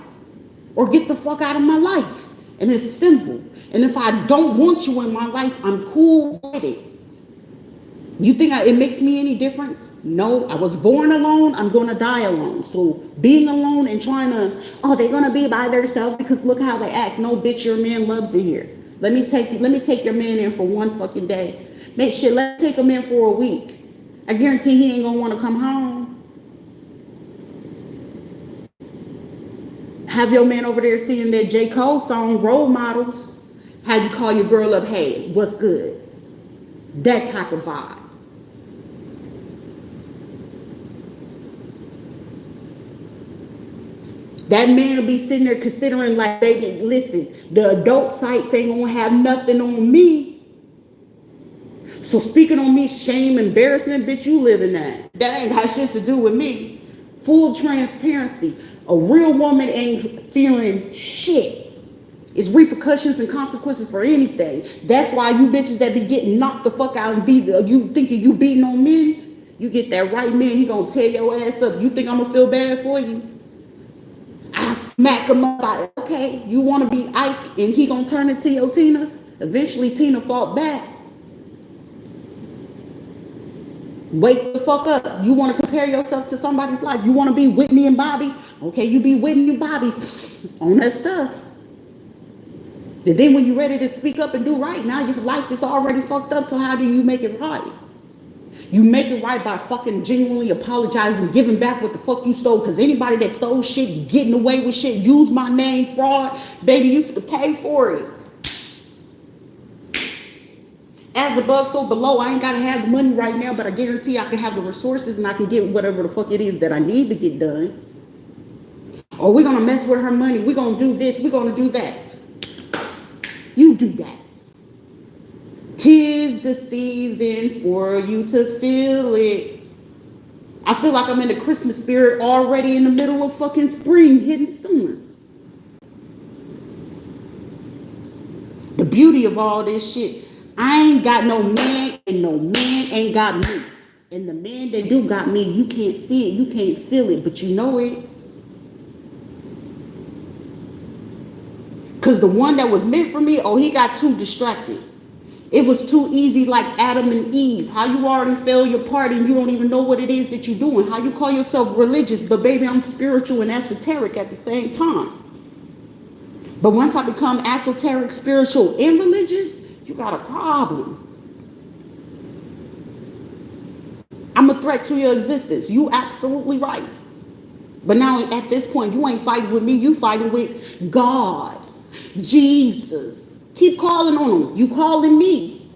or get the fuck out of my life. And it's simple. And if I don't want you in my life, I'm cool with it. You think it makes me any difference? No, I was born alone. I'm going to die alone. So being alone and trying to, oh, they're going to be by themselves because look how they act. No, bitch, your man loves it here. Let me take your man in for one fucking day. Let's take him in for a week. I guarantee he ain't going to want to come home. Have your man over there singing that J. Cole song, Role Models. How you call your girl up, hey, what's good? That type of vibe. That man will be sitting there considering like, baby, listen, the adult sites ain't gonna have nothing on me. So speaking on me, shame, embarrassment, bitch, you live in that. That ain't got shit to do with me. Full transparency. A real woman ain't feeling shit. It's repercussions and consequences for anything. That's why you bitches that be getting knocked the fuck out and be you thinking you beating on men, you get that right man, he gonna tear your ass up. You think I'm gonna feel bad for you? I smack him up. Okay, you want to be Ike and he gonna turn into your Tina? Eventually Tina fought back. Wake the fuck up. You want to compare yourself to somebody's life? You want to be Whitney and Bobby? Okay, you be Whitney and Bobby on that stuff. And then when you're ready to speak up and do right, now your life is already fucked up. So how do you make it right? You make it right by fucking genuinely apologizing, giving back what the fuck you stole. Because anybody that stole shit, getting away with shit, use my name, fraud, baby, you have to pay for it. As above, so below. I ain't got to have the money right now, but I guarantee I can have the resources and I can get whatever the fuck it is that I need to get done. Or we're going to mess with her money. We're going to do this. We're going to do that. You do that. 'Tis the season for you to feel it. I feel like I'm in the Christmas spirit already in the middle of fucking spring, hitting summer. The beauty of all this shit, I ain't got no man and no man ain't got me. And the man that do got me, you can't see it, you can't feel it, but you know it. Because the one that was meant for me, oh, he got too distracted. It was too easy like Adam and Eve. How you already failed your part and you don't even know what it is that you're doing. How you call yourself religious, but baby, I'm spiritual and esoteric at the same time. But once I become esoteric, spiritual, and religious, you got a problem. I'm a threat to your existence. You absolutely right. But now at this point, you ain't fighting with me. You fighting with God, Jesus. Keep calling on him. You calling me.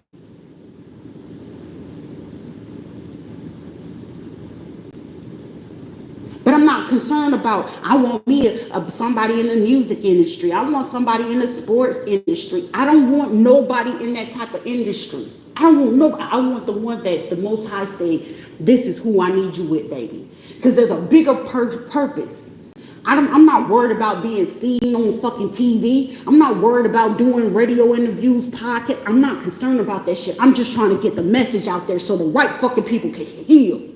But I'm not concerned about, I want me somebody in the music industry. I want somebody in the sports industry. I don't want nobody in that type of industry. I don't want nobody. I want the one that the Most High say, this is who I need you with, baby. Because there's a bigger purpose. I'm not worried about being seen on fucking TV. I'm not worried about doing radio interviews, podcasts. I'm not concerned about that shit. I'm just trying to get the message out there so the right fucking people can heal.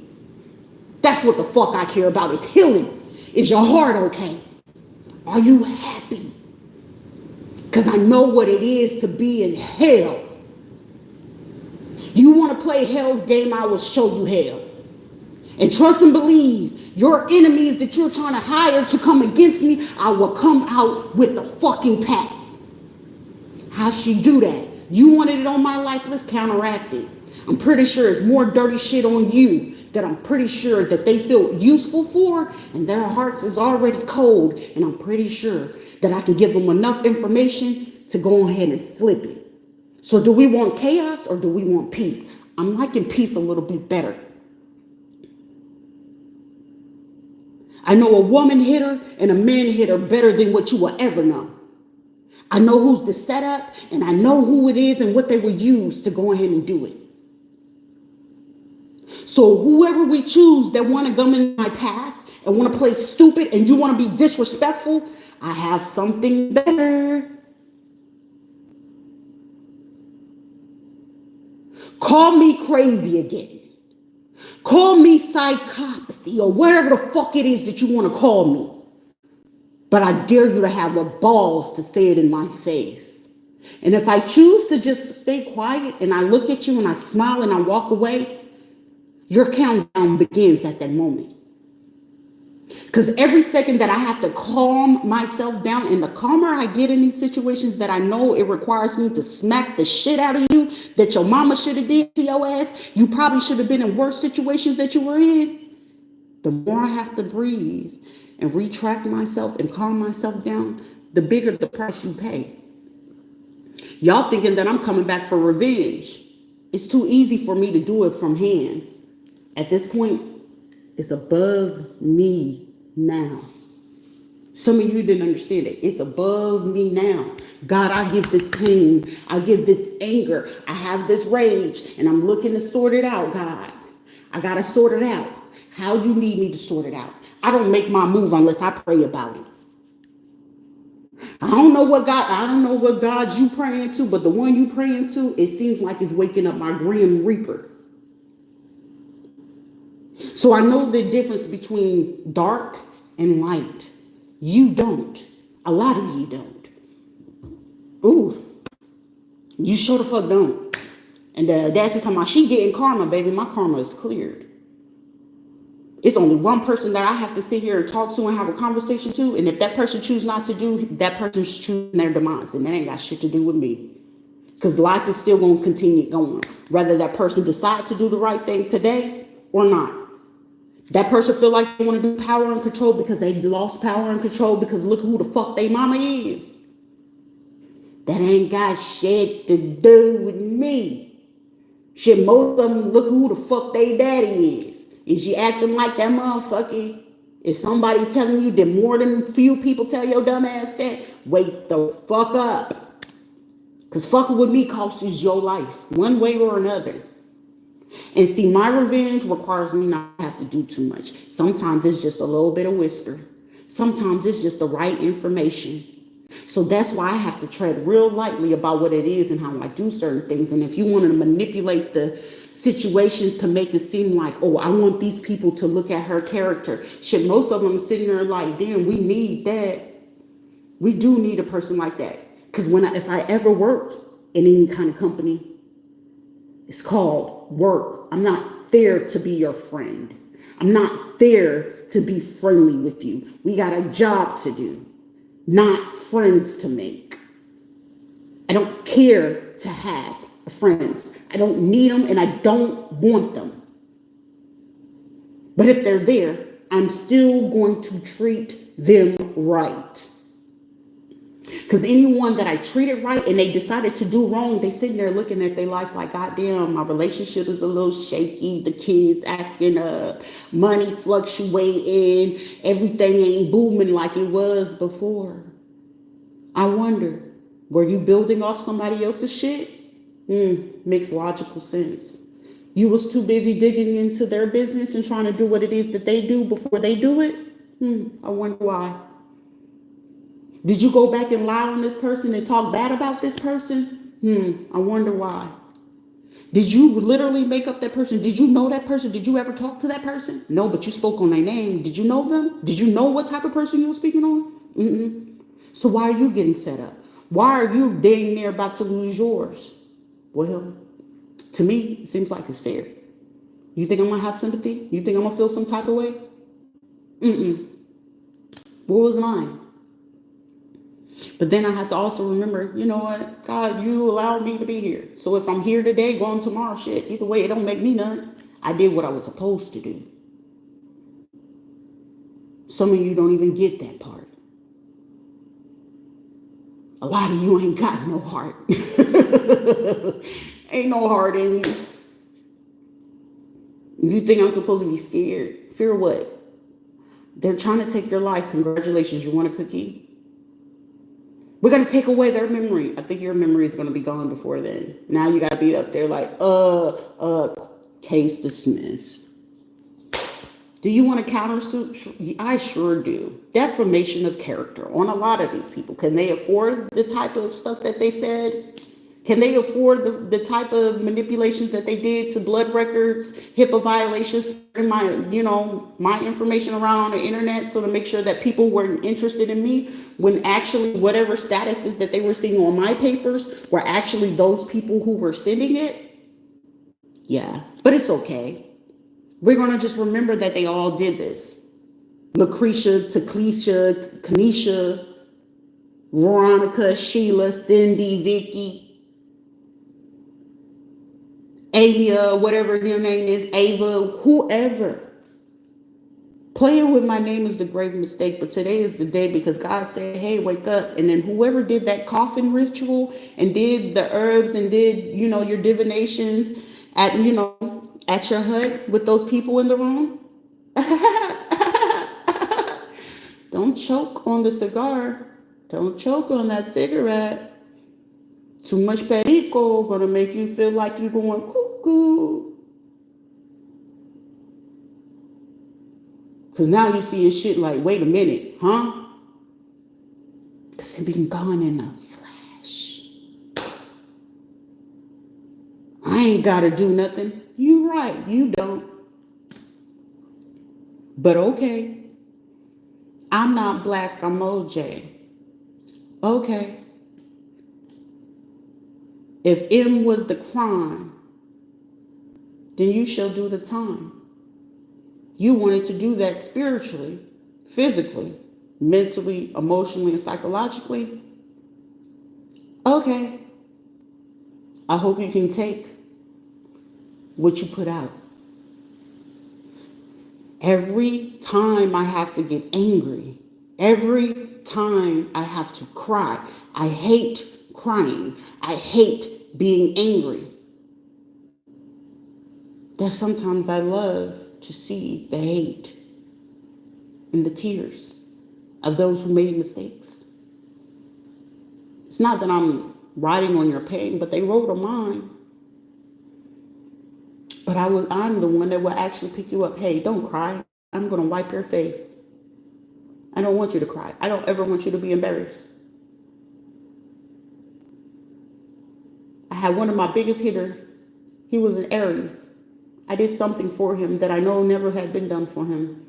That's what the fuck I care about, is healing. Is your heart okay? Are you happy? Because I know what it is to be in hell. You want to play hell's game, I will show you hell. And trust and believe, your enemies that you're trying to hire to come against me, I will come out with the fucking pack. How she do that? You wanted it on my life, let's counteract it. I'm pretty sure it's more dirty shit on you that I'm pretty sure that they feel useful for, and their hearts is already cold, and I'm pretty sure that I can give them enough information to go ahead and flip it. So do we want chaos or do we want peace? I'm liking peace a little bit better. I know a woman hitter and a man hitter better than what you will ever know. I know who's the setup, and I know who it is and what they will use to go ahead and do it. So whoever we choose that want to come in my path and want to play stupid and you want to be disrespectful, I have something better. Call me crazy again. Call me psychopathy or whatever the fuck it is that you want to call me. But I dare you to have the balls to say it in my face. And if I choose to just stay quiet and I look at you and I smile and I walk away, your countdown begins at that moment. Because every second that I have to calm myself down, and the calmer I get in these situations that I know it requires me to smack the shit out of you, that your mama should have did to your ass, you probably should have been in worse situations that you were in, the more I have to breathe and retract myself and calm myself down, the bigger the price you pay. Y'all thinking that I'm coming back for revenge. It's too easy for me to do it from hands. At this point, it's above me now. Some of you didn't understand it. It's above me now. God, I give this pain. I give this anger. I have this rage, and I'm looking to sort it out, God. I got to sort it out. How you need me to sort it out. I don't make my move unless I pray about it. I don't know what God you praying to, but the one you praying to, it seems like it's waking up my grim reaper. So I know the difference between dark and light. You don't. A lot of you don't. Ooh, you sure the fuck don't. And that's the time she getting karma, baby. My karma is cleared. It's only one person that I have to sit here and talk to and have a conversation to. And if that person chooses not to do, that person's choosing their demise. And that ain't got shit to do with me. Because life is still going to continue going. Whether that person decide to do the right thing today or not. That person feel like they want to do power and control because they lost power and control because look who the fuck they mama is. That ain't got shit to do with me. Shit, most of them look who the fuck they daddy is. Is you acting like that motherfucker? Is somebody telling you that more than few people tell your dumb ass that? Wake the fuck up. Because fucking with me costs you your life, one way or another. And see, my revenge requires me not to have to do too much. Sometimes it's just a little bit of whisper. Sometimes it's just the right information. So that's why I have to tread real lightly about what it is and how I do certain things. And if you want to manipulate the situations to make it seem like, oh, I want these people to look at her character. Shit, most of them sitting there like, damn, we need that. We do need a person like that. Because if I ever work in any kind of company, it's called work. I'm not there to be your friend. I'm not there to be friendly with you. We got a job to do, not friends to make. I don't care to have friends. I don't need them and I don't want them. But if they're there, I'm still going to treat them right. Because anyone that I treated right and they decided to do wrong, they sitting there looking at their life like, God damn, my relationship is a little shaky. The kids acting up, money fluctuating, everything ain't booming like it was before. I wonder, were you building off somebody else's shit? Makes logical sense. You was too busy digging into their business and trying to do what it is that they do before they do it? I wonder why. Did you go back and lie on this person and talk bad about this person? I wonder why. Did you literally make up that person? Did you know that person? Did you ever talk to that person? No, but you spoke on their name. Did you know them? Did you know what type of person you were speaking on? So why are you getting set up? Why are you dang near about to lose yours? Well, to me, it seems like it's fair. You think I'm going to have sympathy? You think I'm going to feel some type of way? What was mine? But then I have to also remember, you know what? God, you allowed me to be here. So if I'm here today, going tomorrow, shit, either way, it don't make me none. I did what I was supposed to do. Some of you don't even get that part. A lot of you ain't got no heart. Ain't no heart in you. You think I'm supposed to be scared? Fear what? They're trying to take your life. Congratulations. You want a cookie? We're going to take away their memory. I think your memory is going to be gone before then. Now you got to be up there like, case dismissed. Do you want to countersuit? I sure do. Defamation of character on a lot of these people. Can they afford the type of stuff that they said? Can they afford the type of manipulations that they did to blood records, HIPAA violations, my information around on the internet so to make sure that people weren't interested in me when actually whatever statuses that they were seeing on my papers were actually those people who were sending it? Yeah, but it's okay. We're going to just remember that they all did this. Lucretia, Takesha, Kanisha, Veronica, Sheila, Cindy, Vicky, Alia, whatever your name is, Ava, whoever. Playing with my name is the grave mistake, but today is the day because God said, hey, wake up. And then whoever did that coffin ritual and did the herbs and did, your divinations at your hut with those people in the room. Don't choke on the cigar. Don't choke on that cigarette. Too much perico gonna make you feel like you're going cuckoo. Because now you're seeing shit like, wait a minute, huh? Because it been gone in a flash. I ain't gotta do nothing. You right, you don't. But okay. I'm not black, I'm OJ. Okay. If M was the crime, then you shall do the time. You wanted to do that spiritually, physically, mentally, emotionally, and psychologically. Okay. I hope you can take what you put out. Every time I have to get angry, every time I have to cry, I hate crying. I hate being angry. That sometimes I love to see the hate and the tears of those who made mistakes. It's not that I'm riding on your pain, but they wrote on mine. But I'm the one that will actually pick you up. Hey, don't cry. I'm going to wipe your face. I don't want you to cry. I don't ever want you to be embarrassed. I had one of my biggest hitters. He was an Aries. I did something for him that I know never had been done for him.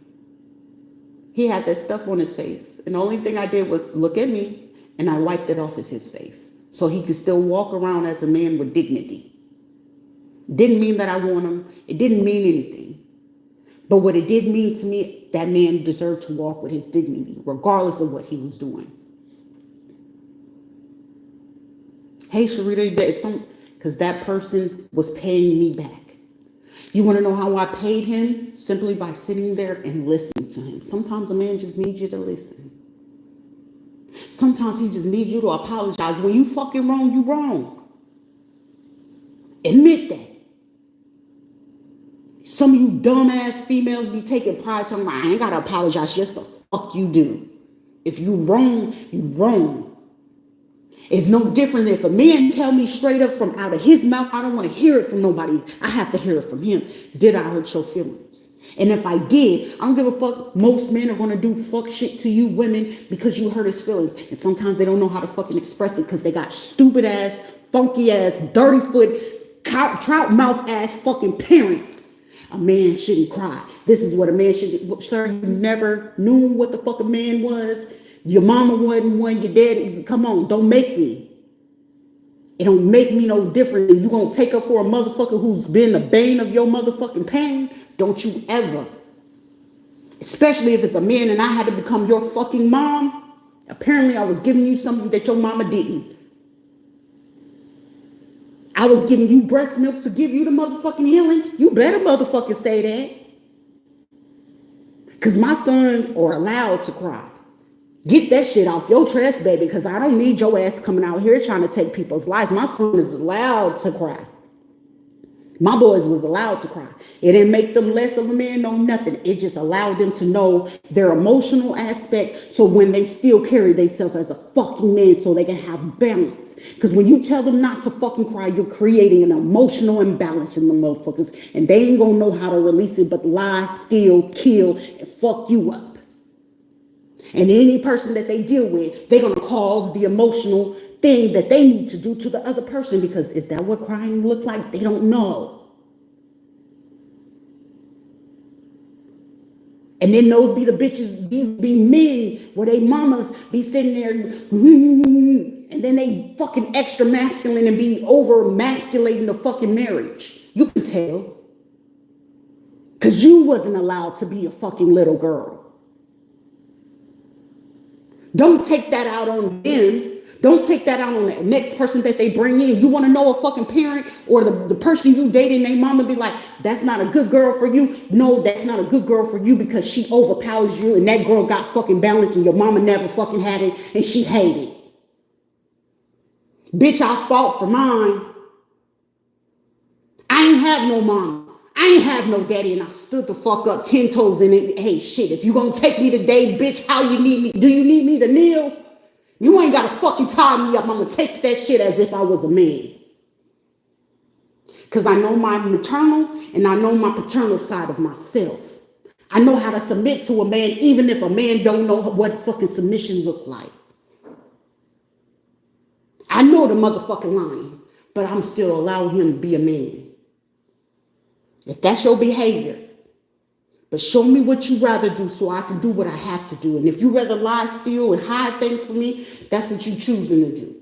He had that stuff on his face. And the only thing I did was look at me and I wiped it off of his face so he could still walk around as a man with dignity. Didn't mean that I want him. It didn't mean anything. But what it did mean to me, that man deserved to walk with his dignity, regardless of what he was doing. Hey, Sharita, it's because that person was paying me back. You want to know how I paid him? Simply by sitting there and listening to him. Sometimes a man just needs you to listen. Sometimes he just needs you to apologize. When you fucking wrong, you wrong. Admit that. Some of you dumbass females be taking pride telling me, I ain't gotta apologize. Yes, the fuck you do. If you wrong, you wrong. It's no different if a man tell me straight up from out of his mouth, I don't want to hear it from nobody. I have to hear it from him. Did I hurt your feelings? And if I did, I don't give a fuck. Most men are going to do fuck shit to you women because you hurt his feelings. And sometimes they don't know how to fucking express it because they got stupid ass, funky ass, dirty foot, trout mouth ass fucking parents. A man shouldn't cry. This is what a man should. Sir, you never knew what the fuck a man was. Your mama wasn't one, your daddy. Come on, don't make me. It don't make me no different. And you gonna take her for a motherfucker who's been the bane of your motherfucking pain? Don't you ever. Especially if it's a man and I had to become your fucking mom. Apparently I was giving you something that your mama didn't. I was giving you breast milk to give you the motherfucking healing. You better motherfucking say that. Because my sons are allowed to cry. Get that shit off your chest, baby, because I don't need your ass coming out here trying to take people's lives. My son is allowed to cry. My boys was allowed to cry. It didn't make them less of a man, no nothing. It just allowed them to know their emotional aspect so when they still carry themselves as a fucking man so they can have balance. Because when you tell them not to fucking cry, you're creating an emotional imbalance in the motherfuckers. And they ain't gonna know how to release it but lie, steal, kill, and fuck you up. And any person that they deal with, they're gonna cause the emotional thing that they need to do to the other person because is that what crying look like? They don't know. And then those be the bitches, these be men where they mamas be sitting there and then they fucking extra masculine and be over masculating the fucking marriage. You can tell. Because you wasn't allowed to be a fucking little girl. Don't take that out on them. Don't take that out on the next person that they bring in. You want to know a fucking parent or the person you dating, their mama be like, that's not a good girl for you. No, that's not a good girl for you because she overpowers you and that girl got fucking balance and your mama never fucking had it and she hated it. Bitch, I fought for mine. I ain't have no mama. I ain't have no daddy and I stood the fuck up 10 toes in it. Hey, shit, if you gonna take me today, bitch, how you need me? Do you need me to kneel? You ain't gotta fucking tie me up. I'm gonna take that shit as if I was a man. Because I know my maternal and I know my paternal side of myself. I know how to submit to a man even if a man don't know what fucking submission look like. I know the motherfucking line, but I'm still allowing him to be a man. If that's your behavior, but show me what you rather do so I can do what I have to do. And if you rather lie, steal, and hide things from me, that's what you choosing to do.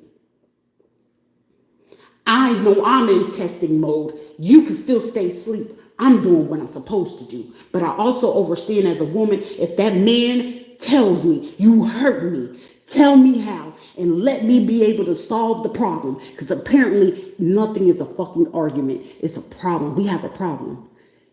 I know I'm in testing mode. You can still stay asleep. I'm doing what I'm supposed to do. But I also understand as a woman, if that man tells me, you hurt me, tell me how, and let me be able to solve the problem. Because apparently nothing is a fucking argument. It's a problem. We have a problem.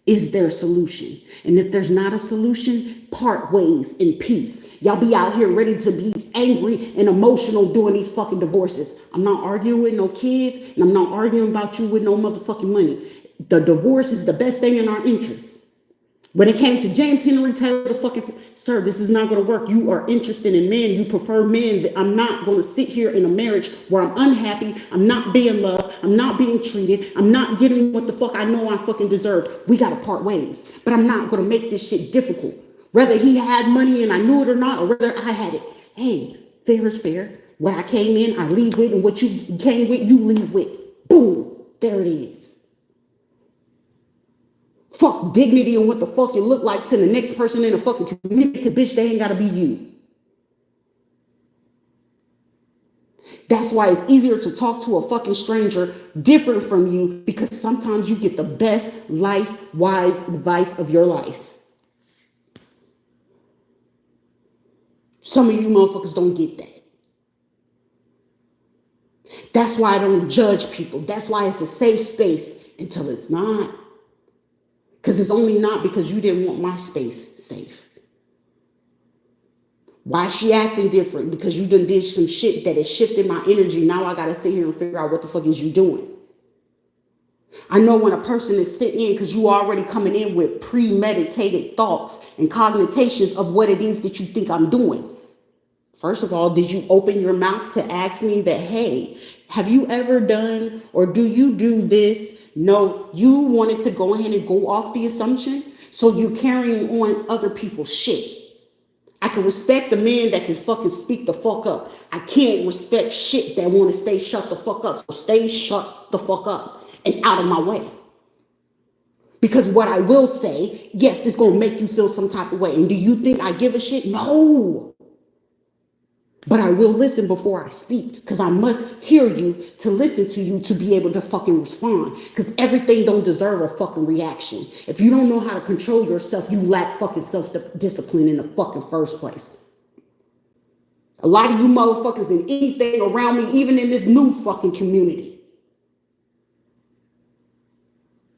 Is there a solution? And if there's not a solution, part ways in peace. Y'all be out here ready to be angry and emotional doing these fucking divorces. I'm not arguing with no kids, and I'm not arguing about you with no motherfucking money. The divorce is the best thing in our interest. When it came to James Henry Taylor, the fucking, sir, this is not going to work. You are interested in men. You prefer men. I'm not going to sit here in a marriage where I'm unhappy. I'm not being loved. I'm not being treated. I'm not getting what the fuck I know I fucking deserve. We got to part ways. But I'm not going to make this shit difficult. Whether he had money and I knew it or not, or whether I had it. Hey, fair is fair. What I came in, I leave with. And what you came with, you leave with. Boom. There it is. Fuck dignity and what the fuck you look like to the next person in the fucking community, because bitch, they ain't gotta be you. That's why it's easier to talk to a fucking stranger different from you, because sometimes you get the best life-wise advice of your life. Some of you motherfuckers don't get that. That's why I don't judge people. That's why it's a safe space until it's not. Because it's only not because you didn't want my space safe. Why is she acting different? Because you done did some shit that has shifted my energy. Now I gotta sit here and figure out what the fuck is you doing. I know when a person is sitting in because you already coming in with premeditated thoughts and cognitions of what it is that you think I'm doing. First of all, did you open your mouth to ask me that, hey, have you ever done or do you do this? No, you wanted to go ahead and go off the assumption. So you're carrying on other people's shit. I can respect the man that can fucking speak the fuck up. I can't respect shit that want to stay shut the fuck up. So stay shut the fuck up and out of my way. Because what I will say, yes, it's going to make you feel some type of way. And do you think I give a shit? No. But I will listen before I speak, because I must hear you to listen to you to be able to fucking respond. Because everything don't deserve a fucking reaction. If you don't know how to control yourself, you lack fucking self-discipline in the fucking first place. A lot of you motherfuckers in anything around me, even in this new fucking community,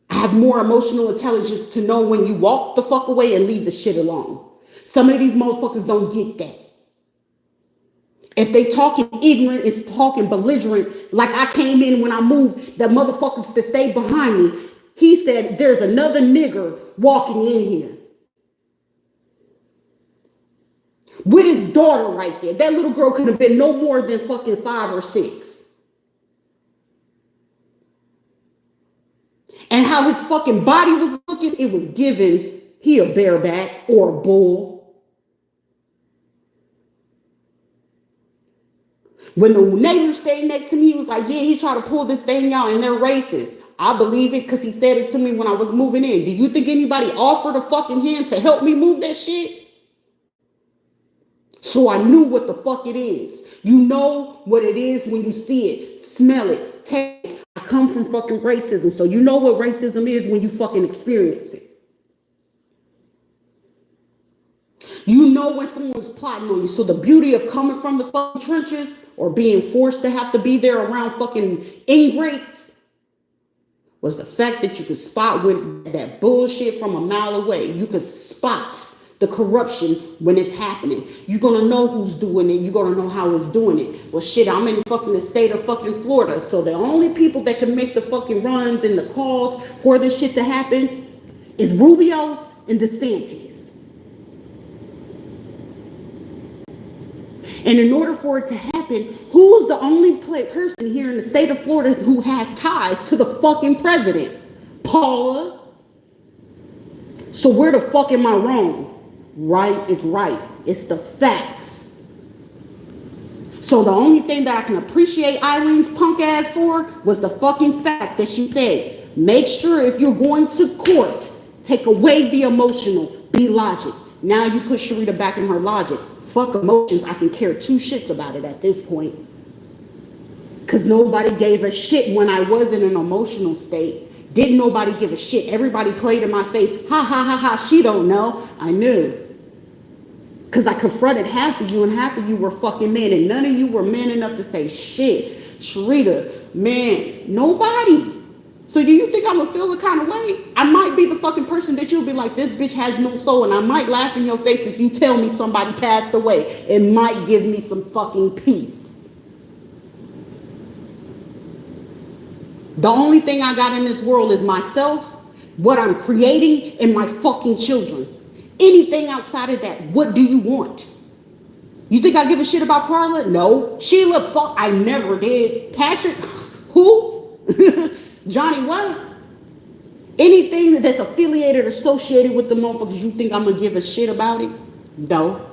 I have more emotional intelligence to know when you walk the fuck away and leave the shit alone. Some of these motherfuckers don't get that. If they talking ignorant, it's talking belligerent, like I came in when I moved the motherfuckers to stay behind me. He said, there's another nigger walking in here. With his daughter right there. That little girl could have been no more than fucking 5 or 6. And how his fucking body was looking, it was given he a bareback or a bull. When the neighbor stayed next to me, he was like, yeah, he tried to pull this thing out and they're racist. I believe it because he said it to me when I was moving in. Do you think anybody offered a fucking hand to help me move that shit? So I knew what the fuck it is. You know what it is when you see it, smell it, taste it. I come from fucking racism. So you know what racism is when you fucking experience it. You know when someone's plotting on you. So the beauty of coming from the fucking trenches or being forced to have to be there around fucking ingrates was the fact that you could spot with that bullshit from a mile away. You could spot the corruption when it's happening. You're going to know who's doing it. You're going to know how it's doing it. Well, shit, I'm in fucking the state of fucking Florida. So the only people that can make the fucking runs and the calls for this shit to happen is Rubio's and DeSantis. And in order for it to happen, who's the only person here in the state of Florida who has ties to the fucking president? Paula. So where the fuck am I wrong? Right is right. It's the facts. So the only thing that I can appreciate Eileen's punk ass for was the fucking fact that she said, make sure if you're going to court, take away the emotional, be logic. Now you put Sharita back in her logic. Fuck emotions, I can care 2 shits about it at this point. Because nobody gave a shit when I was in an emotional state. Didn't nobody give a shit. Everybody played in my face. Ha, ha, ha, ha, she don't know. I knew. Because I confronted half of you and half of you were fucking men. And none of you were men enough to say shit. Sharita, man, nobody. So do you think I'm going to feel the kind of way? I might be the fucking person that you'll be like, this bitch has no soul. And I might laugh in your face if you tell me somebody passed away. It might give me some fucking peace. The only thing I got in this world is myself, what I'm creating, and my fucking children. Anything outside of that, what do you want? You think I give a shit about Carla? No. Sheila, fuck, I never did. Patrick, who? Johnny, what? Anything that's affiliated, associated with the motherfuckers, you think I'm gonna give a shit about it? No.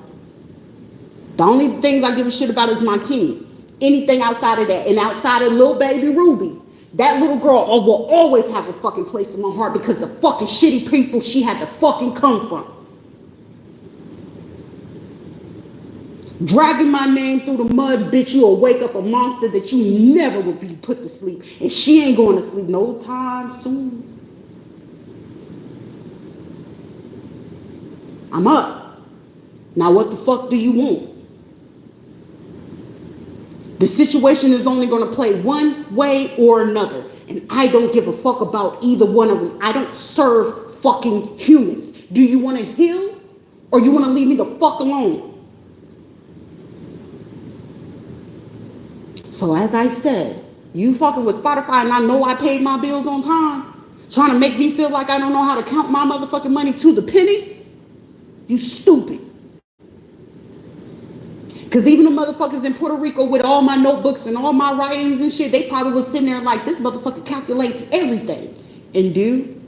The only things I give a shit about is my kids. Anything outside of that, and outside of little baby Ruby, that little girl will always have a fucking place in my heart because the fucking shitty people she had to fucking come from. Dragging my name through the mud, bitch, you'll wake up a monster that you never would be put to sleep. And she ain't going to sleep no time soon. I'm up. Now what the fuck do you want? The situation is only going to play one way or another. And I don't give a fuck about either one of them. I don't serve fucking humans. Do you want to heal or you want to leave me the fuck alone? So as I said, you fucking with Spotify and I know I paid my bills on time, trying to make me feel like I don't know how to count my motherfucking money to the penny? You stupid. Because even the motherfuckers in Puerto Rico with all my notebooks and all my writings and shit, they probably was sitting there like, this motherfucker calculates everything. And do.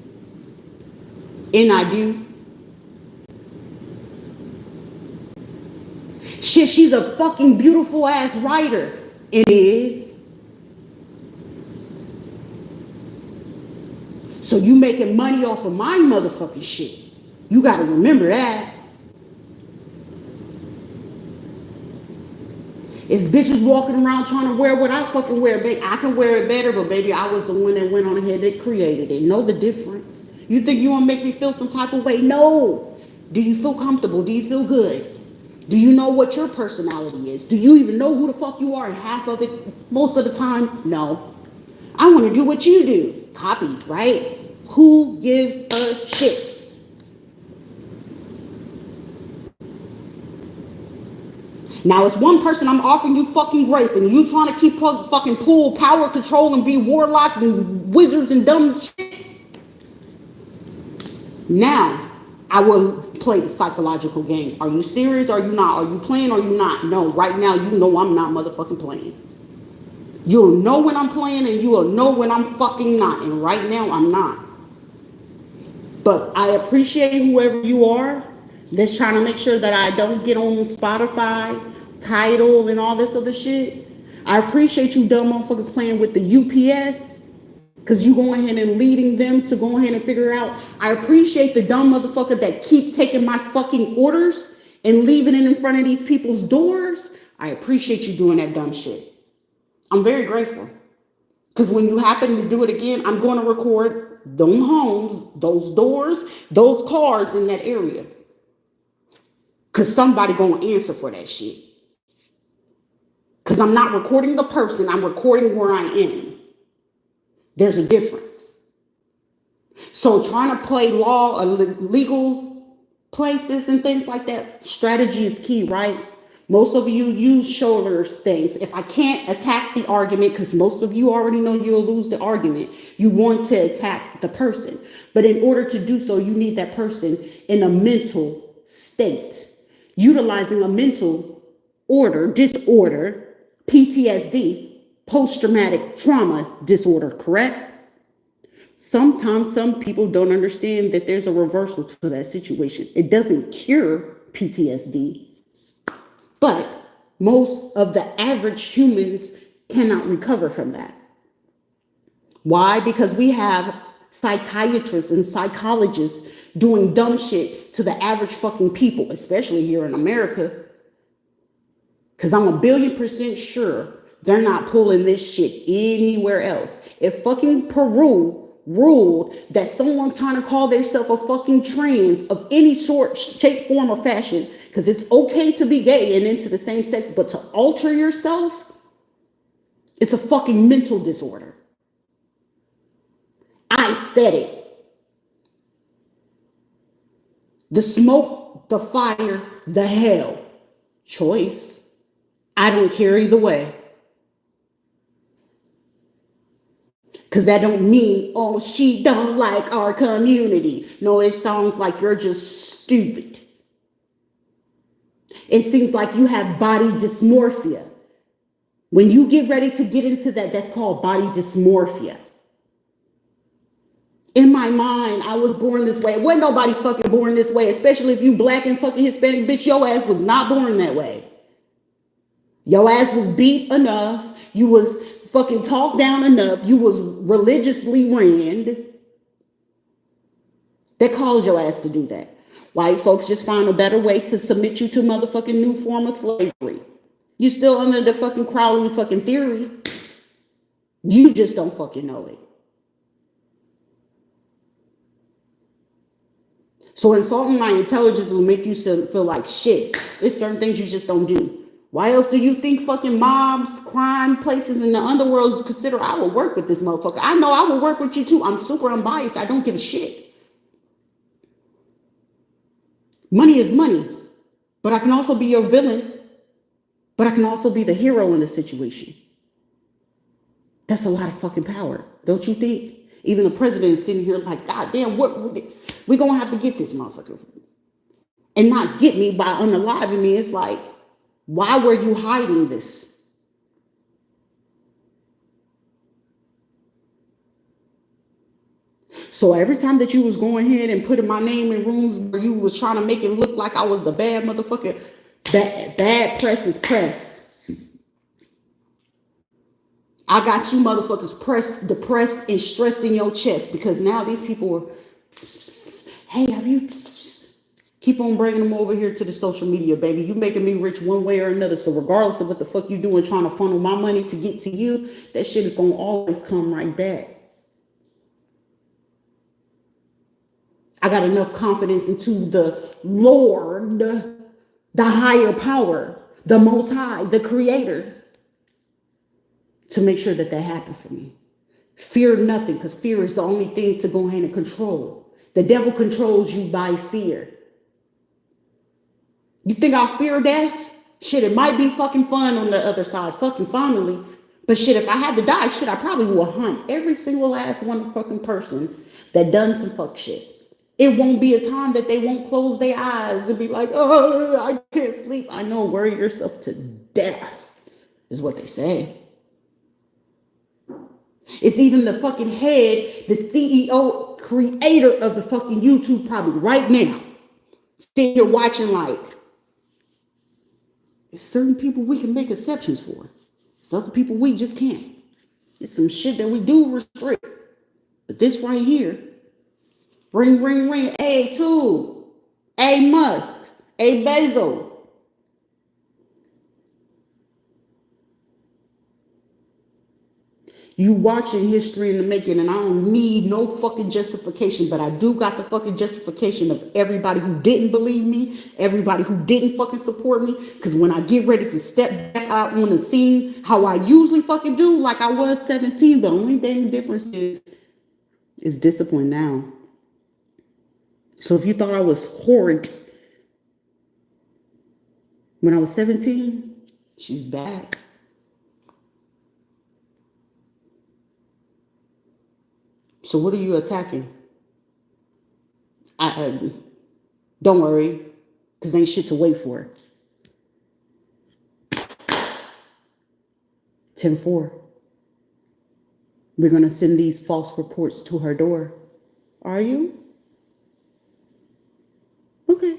And I do. Shit, she's a fucking beautiful ass writer. It is. So you making money off of my motherfucking shit. You gotta remember that. It's bitches walking around trying to wear what I fucking wear, baby. I can wear it better, but baby, I was the one that went on ahead that created it. Know the difference. You think you wanna make me feel some type of way? No. Do you feel comfortable? Do you feel good? Do you know what your personality is? Do you even know who the fuck you are? And half of it, most of the time, no. I want to do what you do. Copy, right? Who gives a shit? Now it's one person I'm offering you fucking grace and you trying to keep fucking pull power control and be warlock and wizards and dumb shit. Now, I will play the psychological game. Are you serious? Or are you not? Are you playing or are you not? No, right now you know I'm not motherfucking playing. You'll know when I'm playing and you will know when I'm fucking not. And right now I'm not. But I appreciate whoever you are that's trying to make sure that I don't get on Spotify, Tidal, and all this other shit. I appreciate you dumb motherfuckers playing with the UPS. Because you going ahead and leading them to go ahead and figure out. I appreciate the dumb motherfucker that keep taking my fucking orders and leaving it in front of these people's doors. I appreciate you doing that dumb shit. I'm very grateful. Because when you happen to do it again, I'm going to record those homes, those doors, those cars in that area. Because somebody going to answer for that shit. Because I'm not recording the person, I'm recording where I am. There's a difference. So trying to play law or legal places and things like that, strategy is key, right? Most of you use shoulders things. If I can't attack the argument, because most of you already know you'll lose the argument, you want to attack the person. But in order to do so, you need that person in a mental state. Utilizing a mental disorder, PTSD, post-traumatic trauma disorder, correct? Sometimes some people don't understand that there's a reversal to that situation. It doesn't cure PTSD, but most of the average humans cannot recover from that. Why? Because we have psychiatrists and psychologists doing dumb shit to the average fucking people, especially here in America. Because I'm 1,000,000,000% sure they're not pulling this shit anywhere else. If fucking Peru ruled that someone trying to call themselves a fucking trans of any sort, shape, form, or fashion, because it's okay to be gay and into the same sex, but to alter yourself, it's a fucking mental disorder. I said it. The smoke, the fire, the hell. Choice. I don't care either way. Because that don't mean, oh, she don't like our community. No, it sounds like you're just stupid. It seems like you have body dysmorphia. When you get ready to get into that, that's called body dysmorphia. In my mind, I was born this way. Wasn't nobody fucking born this way, especially if you black and fucking Hispanic, bitch, your ass was not born that way. Your ass was beat enough. You was fucking talked down enough. You was religiously ran. That caused your ass to do that. White folks just found a better way to submit you to motherfucking new form of slavery. You still under the fucking Crowley fucking theory. You just don't fucking know it. So insulting my intelligence will make you feel like shit. There's certain things you just don't do. Why else do you think fucking mobs, crime places in the underworld consider I will work with this motherfucker? I know I will work with you too. I'm super unbiased. I don't give a shit. Money is money. But I can also be your villain. But I can also be the hero in the situation. That's a lot of fucking power, don't you think? Even the president is sitting here like, God damn, what we gonna have to get this motherfucker. And not get me by unaliving me. It's like, why were you hiding this? So every time that you was going ahead and putting my name in rooms where you was trying to make it look like I was the bad motherfucker, bad press is press. I got you motherfuckers pressed, depressed, and stressed in your chest because now these people are, hey, have you, keep on bringing them over here to the social media, baby. You making me rich one way or another. So regardless of what the fuck you doing, trying to funnel my money to get to you, that shit is going to always come right back. I got enough confidence into the Lord, the higher power, the most high, the creator, to make sure that that happened for me. Fear nothing, because fear is the only thing to go ahead and control. The devil controls you by fear. You think I fear death? Shit, it might be fucking fun on the other side, fucking finally. But shit, if I had to die, shit, I probably would hunt every single last one fucking person that done some fuck shit. It won't be a time that they won't close their eyes and be like, oh, I can't sleep. I know, worry yourself to death, is what they say. It's even the fucking head, the CEO, creator of the fucking YouTube probably right now, sitting here watching like, there's certain people we can make exceptions for. There's other people we just can't. It's some shit that we do restrict. But this right here, ring, ring, ring, A Tool, A Musk, A Bezos. You watching history in the making, and I don't need no fucking justification, but I do got the fucking justification of everybody who didn't believe me, everybody who didn't fucking support me, because when I get ready to step back out on the scene, how I usually fucking do, like I was 17, the only thing difference is discipline now. So if you thought I was horrid when I was 17, she's back. So what are you attacking? Don't worry, because ain't shit to wait for. 10-4. We're going to send these false reports to her door. Are you? Okay.